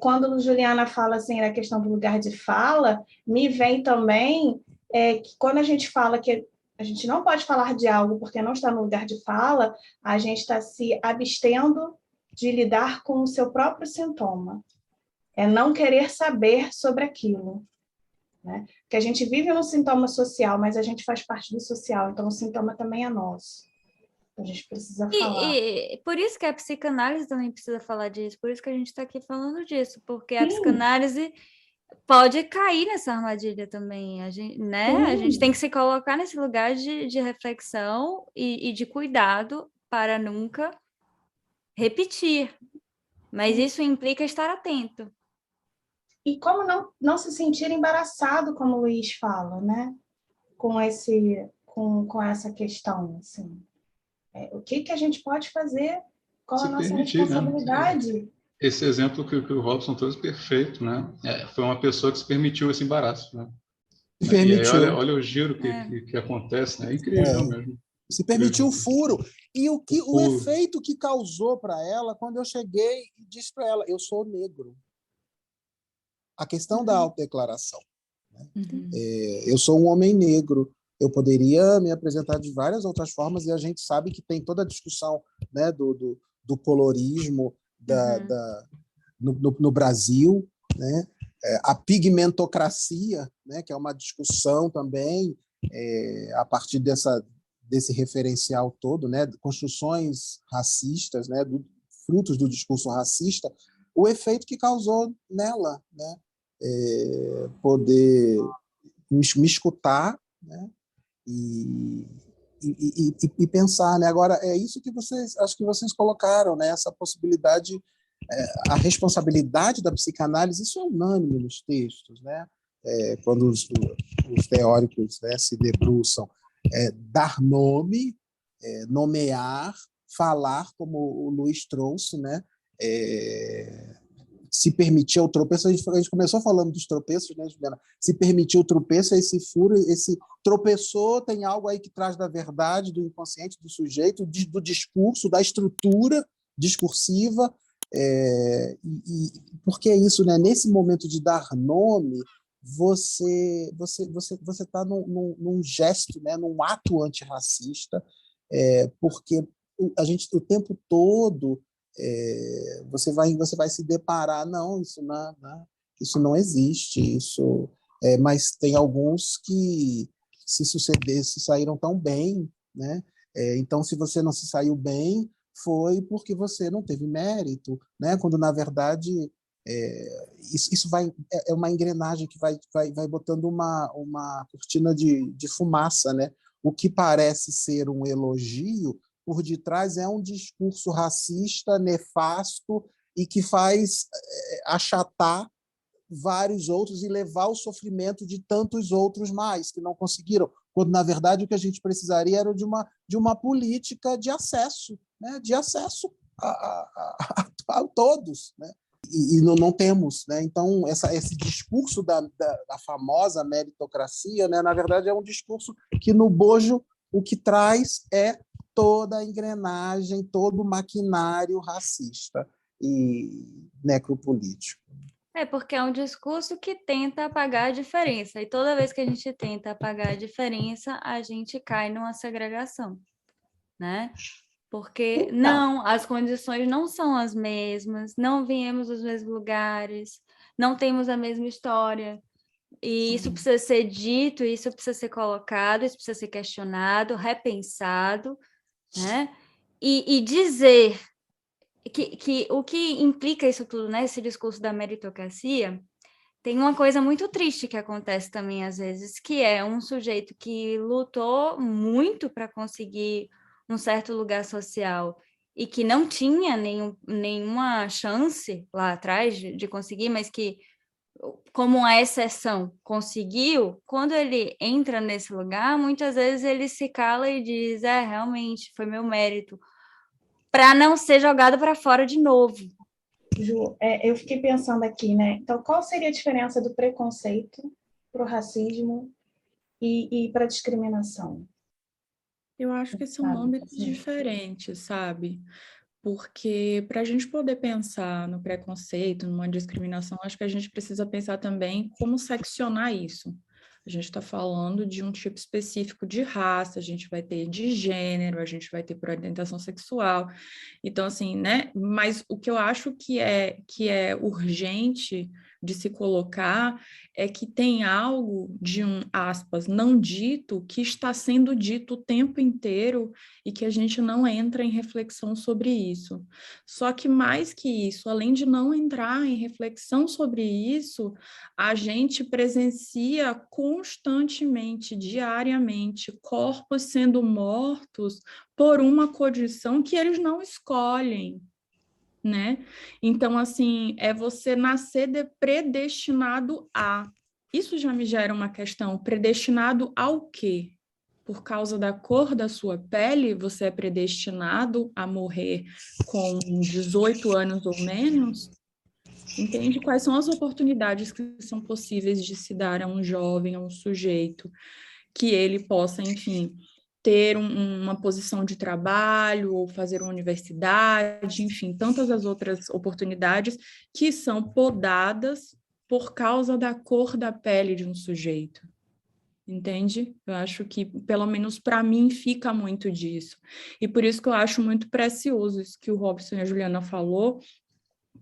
quando Juliana fala assim, na questão do lugar de fala, me vem também que quando a gente fala que a gente não pode falar de algo porque não está no lugar de fala, a gente está se abstendo de lidar com o seu próprio sintoma. É não querer saber sobre aquilo. Né? Porque a gente vive num sintoma social, mas a gente faz parte do social, então o sintoma também é nosso. A gente precisa falar. E por isso que a psicanálise também precisa falar disso, por isso que a gente está aqui falando disso, porque a Sim. psicanálise pode cair nessa armadilha também, a gente, né? A gente tem que se colocar nesse lugar de reflexão e de cuidado para nunca repetir, mas isso implica estar atento. E como não se sentir embaraçado, como o Luiz fala, né? Com essa questão, assim. O que a gente pode fazer? Qual a nossa responsabilidade? Né? Esse exemplo que o Robson trouxe, perfeito, né? Foi uma pessoa que se permitiu esse embaraço, né? Permitiu. E aí, olha o giro que acontece, né? É incrível mesmo. Se permitiu o furo. E o efeito que causou para ela, quando eu cheguei e disse para ela, eu sou negro. A questão da autodeclaração. Né? Eu sou um homem negro. Eu poderia me apresentar de várias outras formas, e a gente sabe que tem toda a discussão, né, do colorismo no Brasil, né? A pigmentocracia, né, que é uma discussão também a partir desse referencial todo, né, construções racistas, né, frutos do discurso racista, o efeito que causou nela, né, poder me escutar, né, e pensar, né? Agora é isso que acho que vocês colocaram, né? Essa possibilidade, a responsabilidade da psicanálise, isso é unânime nos textos, né? Quando os teóricos, né, se debruçam, dar nome, nomear, falar, como o Luiz trouxe, né? se permitir o tropeço, a gente começou falando dos tropeços, né, Juliana? Se permitir o tropeço, esse furo, esse tropeçou, tem algo aí que traz da verdade, do inconsciente do sujeito, do discurso, da estrutura discursiva, porque é isso, né? Nesse momento de dar nome, você está num gesto, né? Num ato antirracista, porque a gente o tempo todo você vai se deparar, não, isso não existe, mas tem alguns que se saíram tão bem, né? Então, se você não se saiu bem, foi porque você não teve mérito, né? Quando na verdade isso é uma engrenagem que vai botando uma cortina de fumaça, né? O que parece ser um elogio, por detrás é um discurso racista, nefasto, e que faz achatar vários outros e levar ao sofrimento de tantos outros mais que não conseguiram, quando na verdade o que a gente precisaria era de uma política de acesso, né? De acesso a todos, né? E não temos, né? Então esse discurso da famosa meritocracia, né? Na verdade é um discurso que no bojo o que traz é toda a engrenagem, todo o maquinário racista e necropolítico. Porque é um discurso que tenta apagar a diferença, e toda vez que a gente tenta apagar a diferença, a gente cai numa segregação, né? Porque não, as condições não são as mesmas, não viemos dos mesmos lugares, não temos a mesma história, e isso precisa ser dito, isso precisa ser colocado, isso precisa ser questionado, repensado, né? E dizer que o que implica isso tudo, né? Esse discurso da meritocracia, tem uma coisa muito triste que acontece também às vezes, que é um sujeito que lutou muito para conseguir um certo lugar social e que não tinha nenhuma chance lá atrás de conseguir, mas que, como uma exceção, conseguiu. Quando ele entra nesse lugar, muitas vezes ele se cala e diz, realmente, foi meu mérito, para não ser jogado para fora de novo. Ju, eu fiquei pensando aqui, né? Então, qual seria a diferença do preconceito para o racismo e para a discriminação? Eu acho que são âmbitos diferentes, sabe? Porque para a gente poder pensar no preconceito, numa discriminação, acho que a gente precisa pensar também como seccionar isso. A gente está falando de um tipo específico de raça, a gente vai ter de gênero, a gente vai ter por orientação sexual. Então, assim, né? Mas o que eu acho que é urgente de se colocar é que tem algo de aspas, não dito, que está sendo dito o tempo inteiro e que a gente não entra em reflexão sobre isso. Só que mais que isso, além de não entrar em reflexão sobre isso, a gente presencia constantemente, diariamente, corpos sendo mortos por uma condição que eles não escolhem, né? Então, assim, é você nascer predestinado a. Isso já me gera uma questão. Predestinado ao quê? Por causa da cor da sua pele, você é predestinado a morrer com 18 anos ou menos? Entende quais são as oportunidades que são possíveis de se dar a um jovem, a um sujeito, que ele possa, enfim, ter uma posição de trabalho ou fazer uma universidade, enfim, tantas as outras oportunidades que são podadas por causa da cor da pele de um sujeito. Entende? Eu acho que, pelo menos para mim, fica muito disso. E por isso que eu acho muito precioso isso que o Robson e a Juliana falou,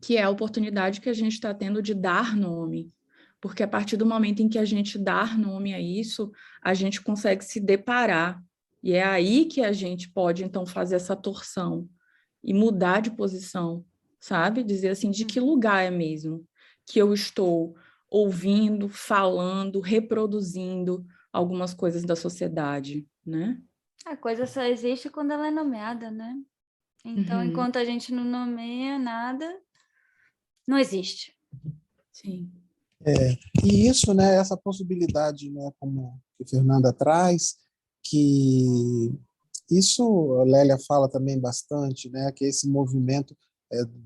que é a oportunidade que a gente está tendo de dar nome. Porque a partir do momento em que a gente dá nome a isso, a gente consegue se deparar. E é aí que a gente pode, então, fazer essa torção e mudar de posição, sabe? Dizer assim, de que lugar é mesmo que eu estou ouvindo, falando, reproduzindo algumas coisas da sociedade, né? A coisa só existe quando ela é nomeada, né? Então, enquanto a gente não nomeia nada, não existe. Sim. E isso, né, essa possibilidade, né, como a Fernanda traz, que isso a Lélia fala também bastante, né, que esse movimento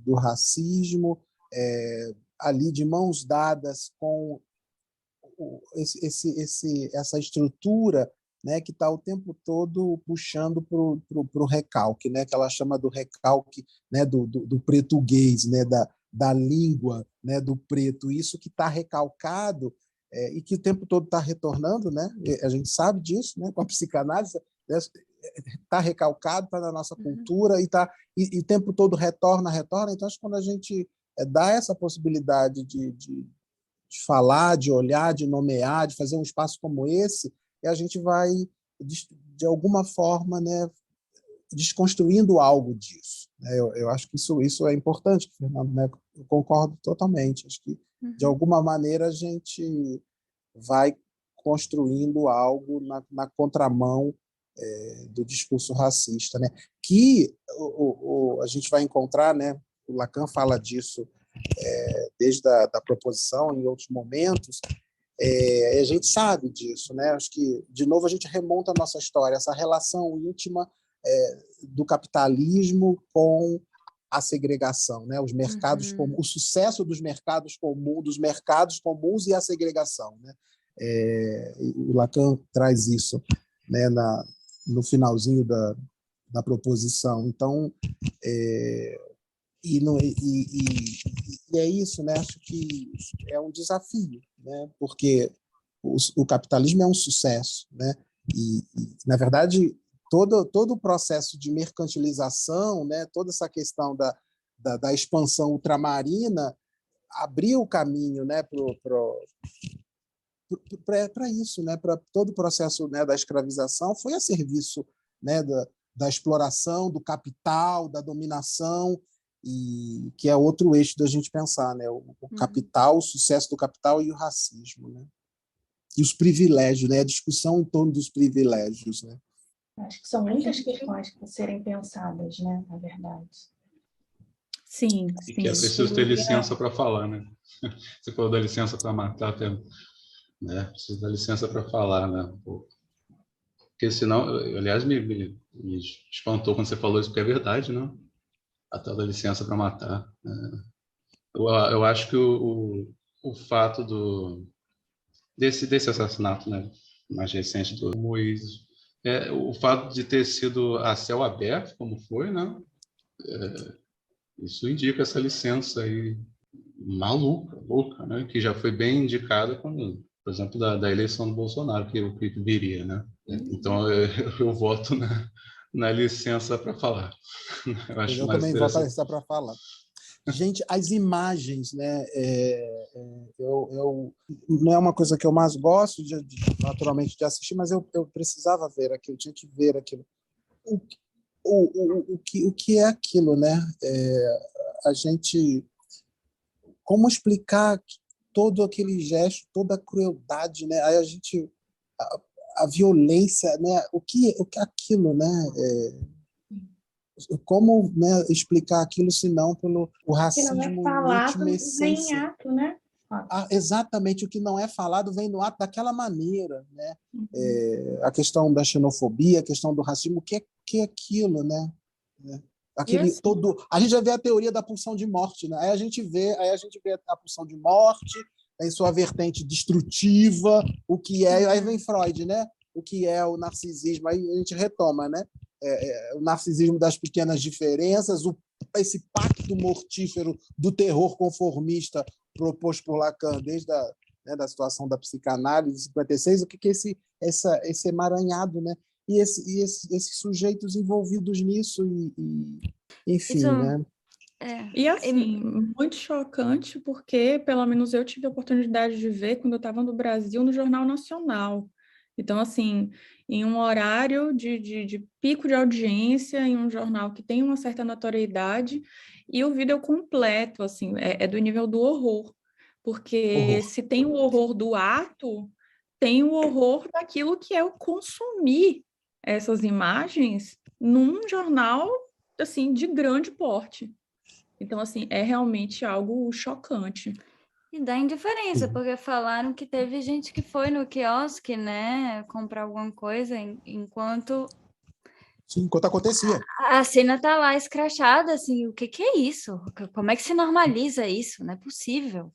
do racismo ali de mãos dadas com essa estrutura, né, que está o tempo todo puxando para o recalque, né, que ela chama do recalque, né, do português, né, da língua, né, do preto. Isso que está recalcado e que o tempo todo está retornando, né, a gente sabe disso, né, com a psicanálise, está recalcado, está na nossa cultura e o tempo todo retorna. Então, acho que quando a gente dá essa possibilidade de falar, de olhar, de nomear, de fazer um espaço como esse, e a gente vai, de alguma forma, né, desconstruindo algo disso. Eu acho que isso é importante, Fernando, né? Eu concordo totalmente. Acho que, de alguma maneira, a gente vai construindo algo na contramão do discurso racista, né? Que a gente vai encontrar, né? O Lacan fala disso desde da proposição, em outros momentos, a gente sabe disso, né? Acho que, de novo, a gente remonta a nossa história, essa relação íntima do capitalismo com a segregação, né? Os mercados o sucesso dos mercados comuns e a segregação, né? O Lacan traz isso, né, no finalzinho da proposição. Então, e é isso, né? Acho que é um desafio, né? Porque o capitalismo é um sucesso, né? Na verdade, todo o processo de mercantilização, né? Toda essa questão da expansão ultramarina abriu o caminho, né? Para isso, né? Para todo o processo, né, da escravização foi a serviço, né, da exploração, do capital, da dominação, e que é outro eixo da gente pensar, né? O capital, o sucesso do capital e o racismo, né? E os privilégios, né? A discussão em torno dos privilégios, né? Acho que são muitas questões para serem pensadas, né? Na verdade. Sim, e que é preciso ter licença para falar, né? Você falou da licença para matar, né? Preciso da licença para falar, né? Porque senão, aliás, me espantou quando você falou isso, porque é verdade, né? A tal da licença para matar. Eu acho que o fato desse assassinato, né, mais recente do Moisés, o fato de ter sido a céu aberto, como foi, né? Isso indica essa licença aí maluca, louca, né? Que já foi bem indicada quando, por exemplo, da eleição do Bolsonaro, que viria, né? Então eu voto na licença para falar. Eu acho Eu mais também voto a interessante. licença para falar. Gente, as imagens, né? Não é uma coisa que eu mais gosto, naturalmente, de assistir, mas eu precisava ver aquilo, tinha que ver aquilo. O que é aquilo, né? A gente... Como explicar todo aquele gesto, toda a crueldade, né? Aí a gente... A violência, né? O que é aquilo, né? Como, né, explicar aquilo se não pelo o racismo não é em falado, última vem em essência? ato, né? Exatamente, o que não é falado vem no ato daquela maneira, né? A questão da xenofobia, a questão do racismo, o que é aquilo, né? Aquele assim, todo, a gente já vê a teoria da pulsão de morte, né? Aí a gente vê a pulsão de morte em sua vertente destrutiva, o que é, aí vem Freud, né? O que é o narcisismo, aí a gente retoma, né? O narcisismo das pequenas diferenças, esse pacto mortífero do terror conformista proposto por Lacan desde da situação da psicanálise de 56, o que é esse emaranhado, né? E esses sujeitos envolvidos nisso, enfim, Isso né? E assim, muito chocante, porque pelo menos eu tive a oportunidade de ver quando eu estava no Brasil, no Jornal Nacional. Então, assim, em um horário de pico de audiência, em um jornal que tem uma certa notoriedade, e o vídeo completo, assim, é do nível do horror. Porque se tem o horror do ato, tem o horror daquilo que é o consumir essas imagens num jornal, assim, de grande porte. Então, assim, é realmente algo chocante. E dá indiferença, porque falaram que teve gente que foi no quiosque, né, comprar alguma coisa, enquanto Sim, enquanto acontecia. A cena tá lá escrachada, assim, o que é isso? Como é que se normaliza isso? Não é possível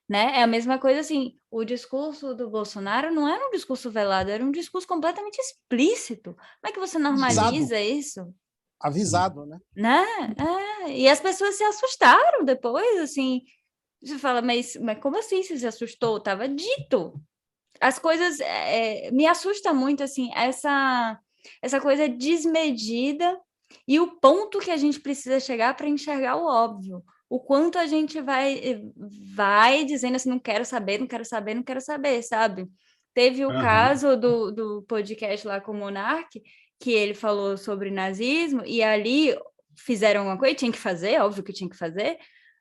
né? É a mesma coisa assim, o discurso do Bolsonaro não era um discurso velado, era um discurso completamente explícito. Como é que você normaliza isso? Avisado, né? Né? E as pessoas se assustaram depois, assim. Você fala, mas como assim você se assustou? Tava dito. As coisas me assusta muito, assim, essa coisa desmedida e o ponto que a gente precisa chegar para enxergar o óbvio. O quanto a gente vai dizendo assim, não quero saber, não quero saber, não quero saber, sabe? Teve o caso do podcast lá com o Monark, que ele falou sobre nazismo, e ali fizeram uma coisa, tinha que fazer, óbvio que tinha que fazer,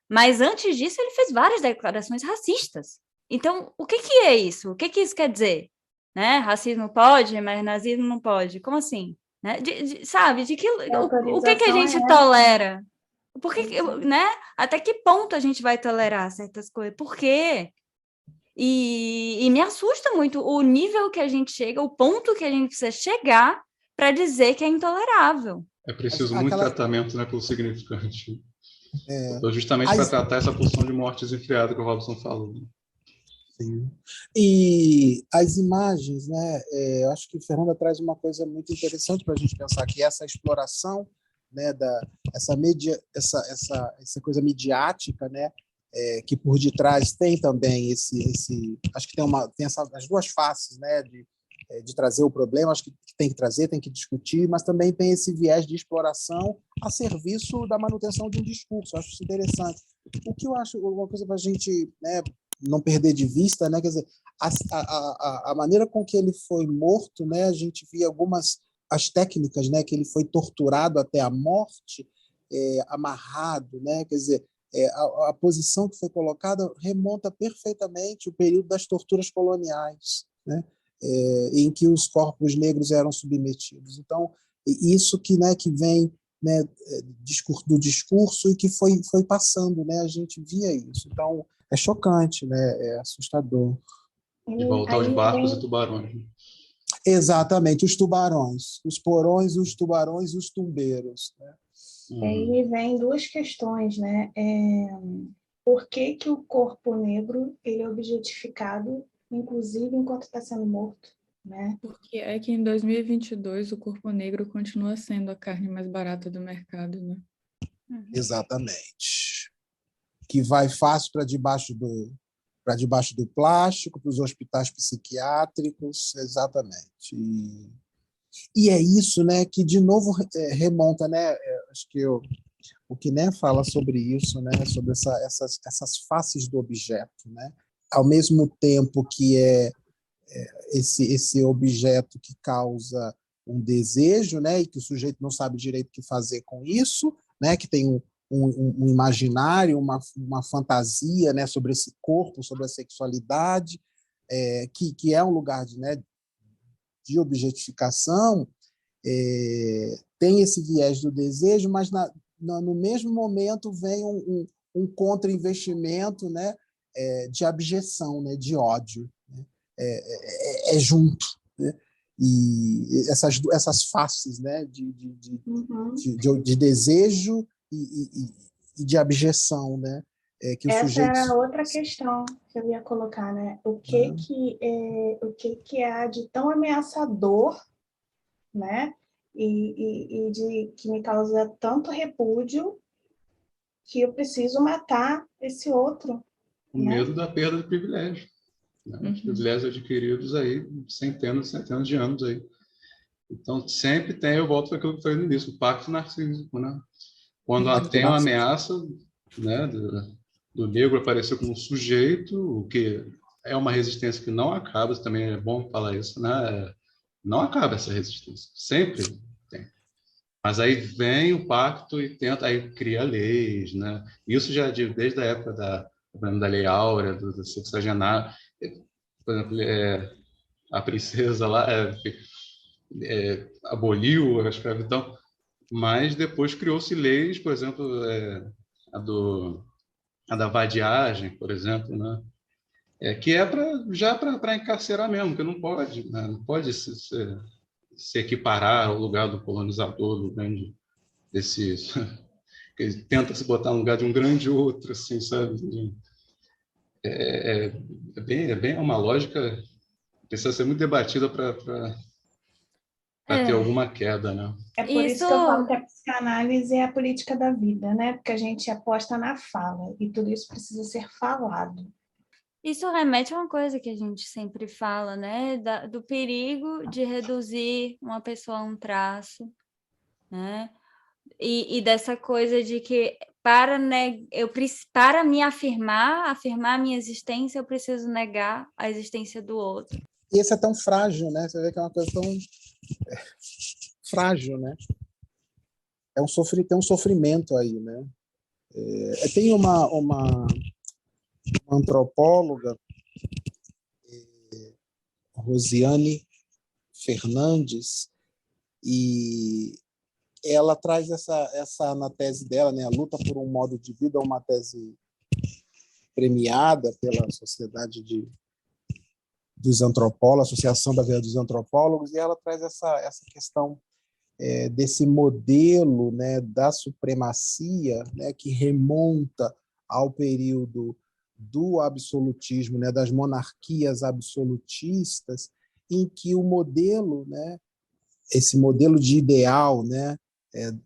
mas antes disso ele fez várias declarações racistas. Então, o que é isso? O que isso quer dizer? Né? Racismo pode, mas nazismo não pode. Como assim? Né? Sabe? O que a gente tolera? Por que, né? Até que ponto a gente vai tolerar certas coisas? Por quê? E me assusta muito o nível que a gente chega, o ponto que a gente precisa chegar para dizer que é intolerável. É preciso muito tratamento, né, pelo significante. Justamente para tratar essa pulsão de morte desenfreada que o Robson falou. Sim. E as imagens, né? Eu acho que o Fernanda traz uma coisa muito interessante para a gente pensar, que essa exploração, né, essa coisa midiática, né, que por detrás tem também acho que tem as duas faces, né, de trazer o problema, acho que tem que trazer, tem que discutir, mas também tem esse viés de exploração a serviço da manutenção de um discurso. Acho isso interessante. O que eu acho uma coisa para a gente, né, não perder de vista, né, quer dizer, a maneira com que ele foi morto, né, a gente via as técnicas, né, que ele foi torturado até a morte, amarrado, né, quer dizer, a posição que foi colocada remonta perfeitamente o período das torturas coloniais, né, em que os corpos negros eram submetidos. Então, isso que vem, né, do discurso e que foi passando, né, a gente via isso. Então, é chocante, né, é assustador. De volta aos barcos e tubarões. Né? Exatamente, os tubarões, os porões, os tubarões e os tumbeiros. Né? Aí vem duas questões, né? Por que o corpo negro ele é objetificado, inclusive enquanto está sendo morto, né? Porque é que em 2022 o corpo negro continua sendo a carne mais barata do mercado, né? Exatamente. Que vai fácil para debaixo do plástico, para os hospitais psiquiátricos, exatamente. E é isso, né, que de novo remonta, né, acho que o Quiné fala sobre isso, né, sobre essas faces do objeto, né, ao mesmo tempo que esse objeto que causa um desejo, né, e que o sujeito não sabe direito o que fazer com isso, né, que tem um imaginário, uma fantasia, né, sobre esse corpo, sobre a sexualidade, que é um lugar de objetificação, tem esse viés do desejo, mas no mesmo momento vem um contra-investimento, né, de abjeção, né, de ódio. Né, junto. Né, e essas faces, né, de desejo e de abjeção, né? Que o Essa sujeito... era outra questão que eu ia colocar, né? O que há de tão ameaçador, né? E que me causa tanto repúdio que eu preciso matar esse outro. O medo da perda de privilégio. Né? Os privilégios adquiridos aí centenas e centenas de anos aí. Então, sempre tem, eu volto para aquilo que eu falei no início, o pacto narcísico, né? Quando tem uma ameaça, né, do negro aparecer como sujeito, o que é uma resistência que não acaba, também é bom falar isso, né? Não acaba essa resistência, sempre tem. Mas aí vem o pacto e tenta, aí cria leis, né? Isso já desde a época da Lei Áurea, do sexagenário, por exemplo, a princesa lá aboliu a escravidão, mas depois criou-se leis, por exemplo, a da vadiagem, por exemplo, né? Que é já para encarcerar mesmo, que não pode, né? Não pode se equiparar ao lugar do colonizador, do grande, desse... que ele tenta se botar no lugar de um grande outro, assim, sabe? É uma lógica que precisa ser muito debatida para ter É, alguma queda, né? É por isso isso, que eu falo que a psicanálise é a política da vida, né? Porque a gente aposta na fala e tudo isso precisa ser falado. isso remete a uma coisa que a gente sempre fala, né? Do perigo de reduzir uma pessoa a um traço, né? E dessa coisa de que para me afirmar a minha existência, eu preciso negar a existência do outro. E esse é tão frágil, né? Você vê que é uma coisa tão frágil, né? Tem um sofrimento aí, né? Tem uma antropóloga, Rosiane Fernandes, e ela traz essa na tese dela, né? A luta por um modo de vida, uma tese premiada pela Sociedade dos Antropólogos, Associação da Vida dos Antropólogos, e ela traz essa questão desse modelo, né, da supremacia, né, que remonta ao período do absolutismo, né, das monarquias absolutistas, em que o modelo, né, esse modelo de ideal, né,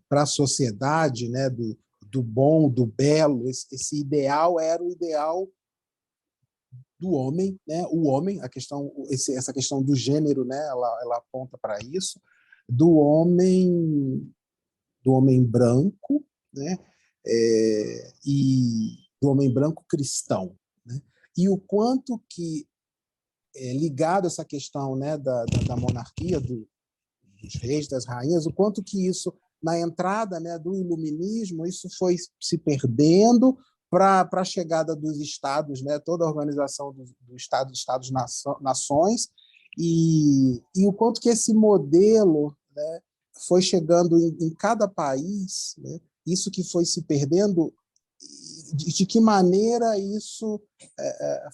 para a sociedade, né, do bom, do belo, esse ideal era o ideal do homem, né? O homem, essa questão do gênero, né? Ela aponta para isso, do homem branco, né? E do homem branco cristão, né? E o quanto que ligado a essa questão, né, da monarquia, dos reis, das rainhas, o quanto que isso na entrada, né, do iluminismo, isso foi se perdendo para a chegada dos estados, né, toda a organização do Estado, Estados-nações, e o quanto que esse modelo, né, foi chegando em cada país, né, isso que foi se perdendo, de que maneira isso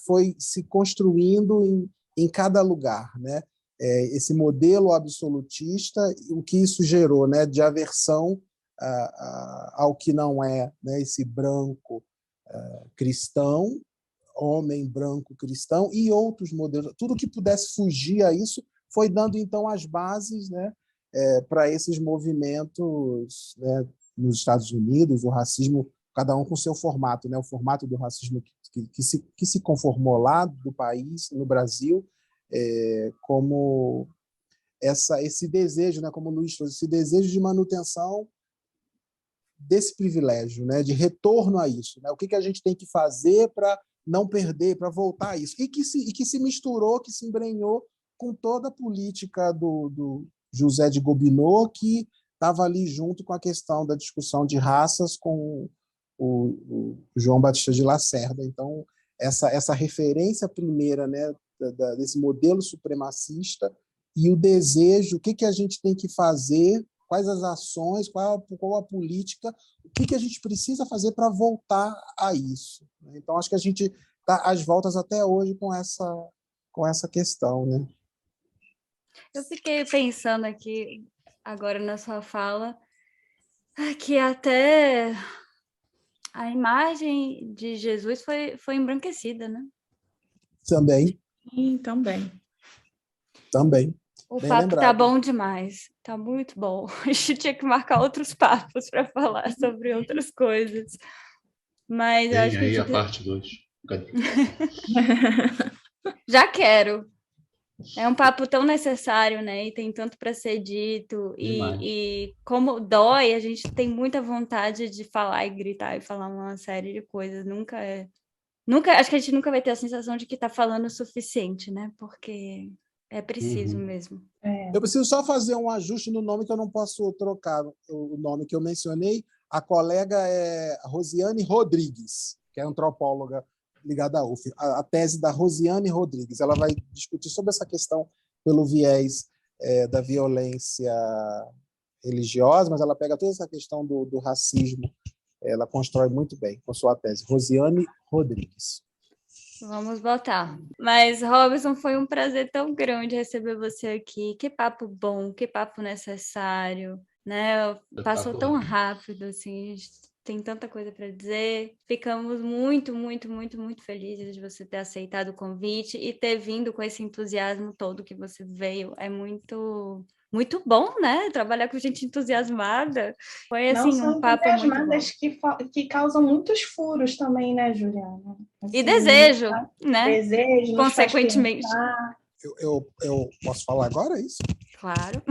foi se construindo em cada lugar, né? Esse modelo absolutista, o que isso gerou, né, de aversão ao que não é, né, esse branco cristão, homem branco cristão, e outros modelos. Tudo que pudesse fugir a isso foi dando, então, as bases, né, para esses movimentos, né, nos Estados Unidos, o racismo, cada um com seu formato, né, o formato do racismo que se conformou lá do país, no Brasil, como esse desejo, né, como o Luiz trouxe, esse desejo de manutenção desse privilégio, né, de retorno a isso, né? O que a gente tem que fazer para não perder, para voltar a isso, e que se misturou, que se embrenhou com toda a política do José de Gobineau, que estava ali junto com a questão da discussão de raças com o João Batista de Lacerda. Então, essa referência primeira, né, desse modelo supremacista, e o desejo, o que a gente tem que fazer, quais as ações, qual a política, o que a gente precisa fazer para voltar a isso. Então, acho que a gente está às voltas até hoje com essa questão, né? Eu fiquei pensando aqui, agora na sua fala, que até a imagem de Jesus foi embranquecida, né? Também. Sim, também. O Bem papo tá lembrado. bom demais, tá muito bom. A gente tinha que marcar outros papos para falar sobre outras coisas. Mas eu Vem acho que aí a parte 2. já quero. É um papo tão necessário, né? E tem tanto para ser dito. E como dói, a gente tem muita vontade de falar e gritar e falar uma série de coisas. Acho que a gente nunca vai ter a sensação de que está falando o suficiente, né? Porque é preciso mesmo. Eu preciso só fazer um ajuste no nome, que eu não posso trocar o nome que eu mencionei. A colega é Rosiane Rodrigues, que é antropóloga ligada à UF. A tese da Rosiane Rodrigues, ela vai discutir sobre essa questão pelo viés da violência religiosa, mas ela pega toda essa questão do racismo, ela constrói muito bem com sua tese. Rosiane Rodrigues. Vamos botar. Mas, Robson, foi um prazer tão grande receber você aqui. Que papo bom, que papo necessário, né? Passou tão rápido, assim, a gente tem tanta coisa para dizer. Ficamos muito, muito, muito, muito felizes de você ter aceitado o convite e ter vindo com esse entusiasmo todo que você veio. É muito, muito bom, né? Trabalhar com gente entusiasmada. Foi, Não assim, são um papo muito bom. entusiasmadas que causam muitos furos também, né, Juliana? E Assim, desejo, né? desejo, nos faz Consequentemente. pensar. Eu posso falar agora, é isso? Claro.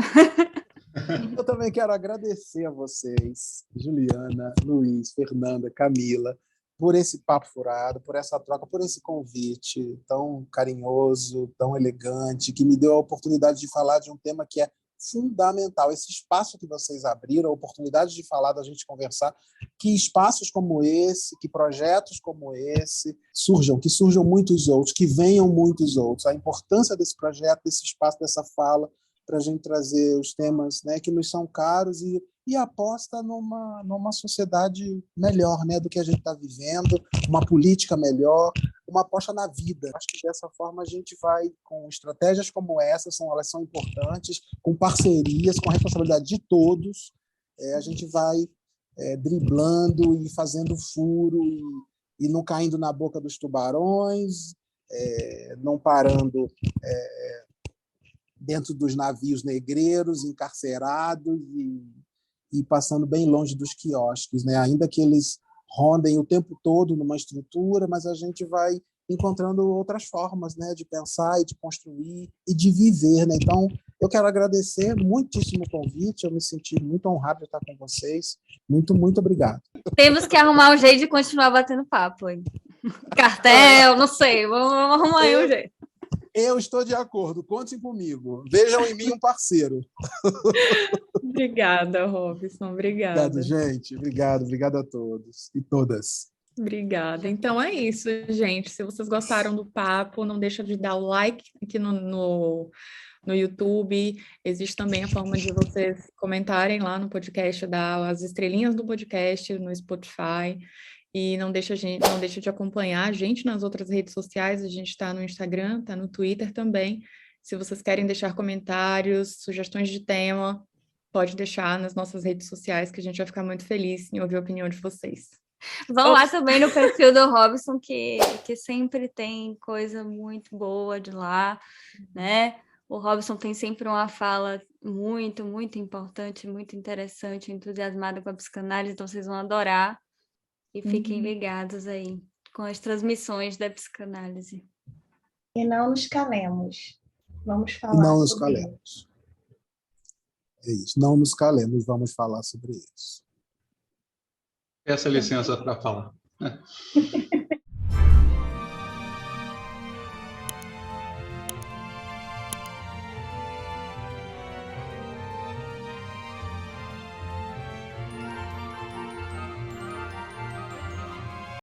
Eu também quero agradecer a vocês, Juliana, Luiz, Fernanda, Camila, por esse papo furado, por essa troca, por esse convite tão carinhoso, tão elegante, que me deu a oportunidade de falar de um tema que é fundamental. Esse espaço que vocês abriram, a oportunidade de falar, da gente conversar, que espaços como esse, que projetos como esse surjam, que surjam muitos outros, que venham muitos outros. A importância desse projeto, desse espaço, dessa fala, para a gente trazer os temas, né, que nos são caros e aposta numa sociedade melhor, né, do que a gente está vivendo, uma política melhor, uma aposta na vida. Acho que dessa forma a gente vai, com estratégias como essa, elas são importantes, com parcerias, com a responsabilidade de todos, a gente vai driblando e fazendo furo e não caindo na boca dos tubarões, não parando dentro dos navios negreiros, encarcerados e passando bem longe dos quiosques, né? Ainda que eles rondem o tempo todo numa estrutura, mas a gente vai encontrando outras formas, né, de pensar e de construir e de viver, né? Então, eu quero agradecer muitíssimo o convite, eu me senti muito honrado de estar com vocês. Muito, muito obrigado. Temos que arrumar um jeito de continuar batendo papo, hein? Cartel, não sei, vamos arrumar aí um jeito. Eu estou de acordo, contem comigo. Vejam em mim um parceiro. Obrigada, Robson. Obrigada. Obrigado, gente. Obrigado a todos e todas. Obrigada. Então é isso, gente. Se vocês gostaram do papo, não deixa de dar o like aqui no YouTube. Existe também a forma de vocês comentarem lá no podcast, dar as estrelinhas do podcast no Spotify. E não deixa de acompanhar a gente nas outras redes sociais. A gente está no Instagram, está no Twitter também. Se vocês querem deixar comentários, sugestões de tema, pode deixar nas nossas redes sociais, que a gente vai ficar muito feliz em ouvir a opinião de vocês. Vão lá também no perfil do Robson, que sempre tem coisa muito boa de lá, né? O Robson tem sempre uma fala muito, muito importante, muito interessante, entusiasmada com a psicanálise, então vocês vão adorar. E fiquem ligados aí com as transmissões da psicanálise. E não nos calemos. Vamos falar não nos sobre calemos. É isso, não nos calemos, vamos falar sobre isso. Peço licença para falar.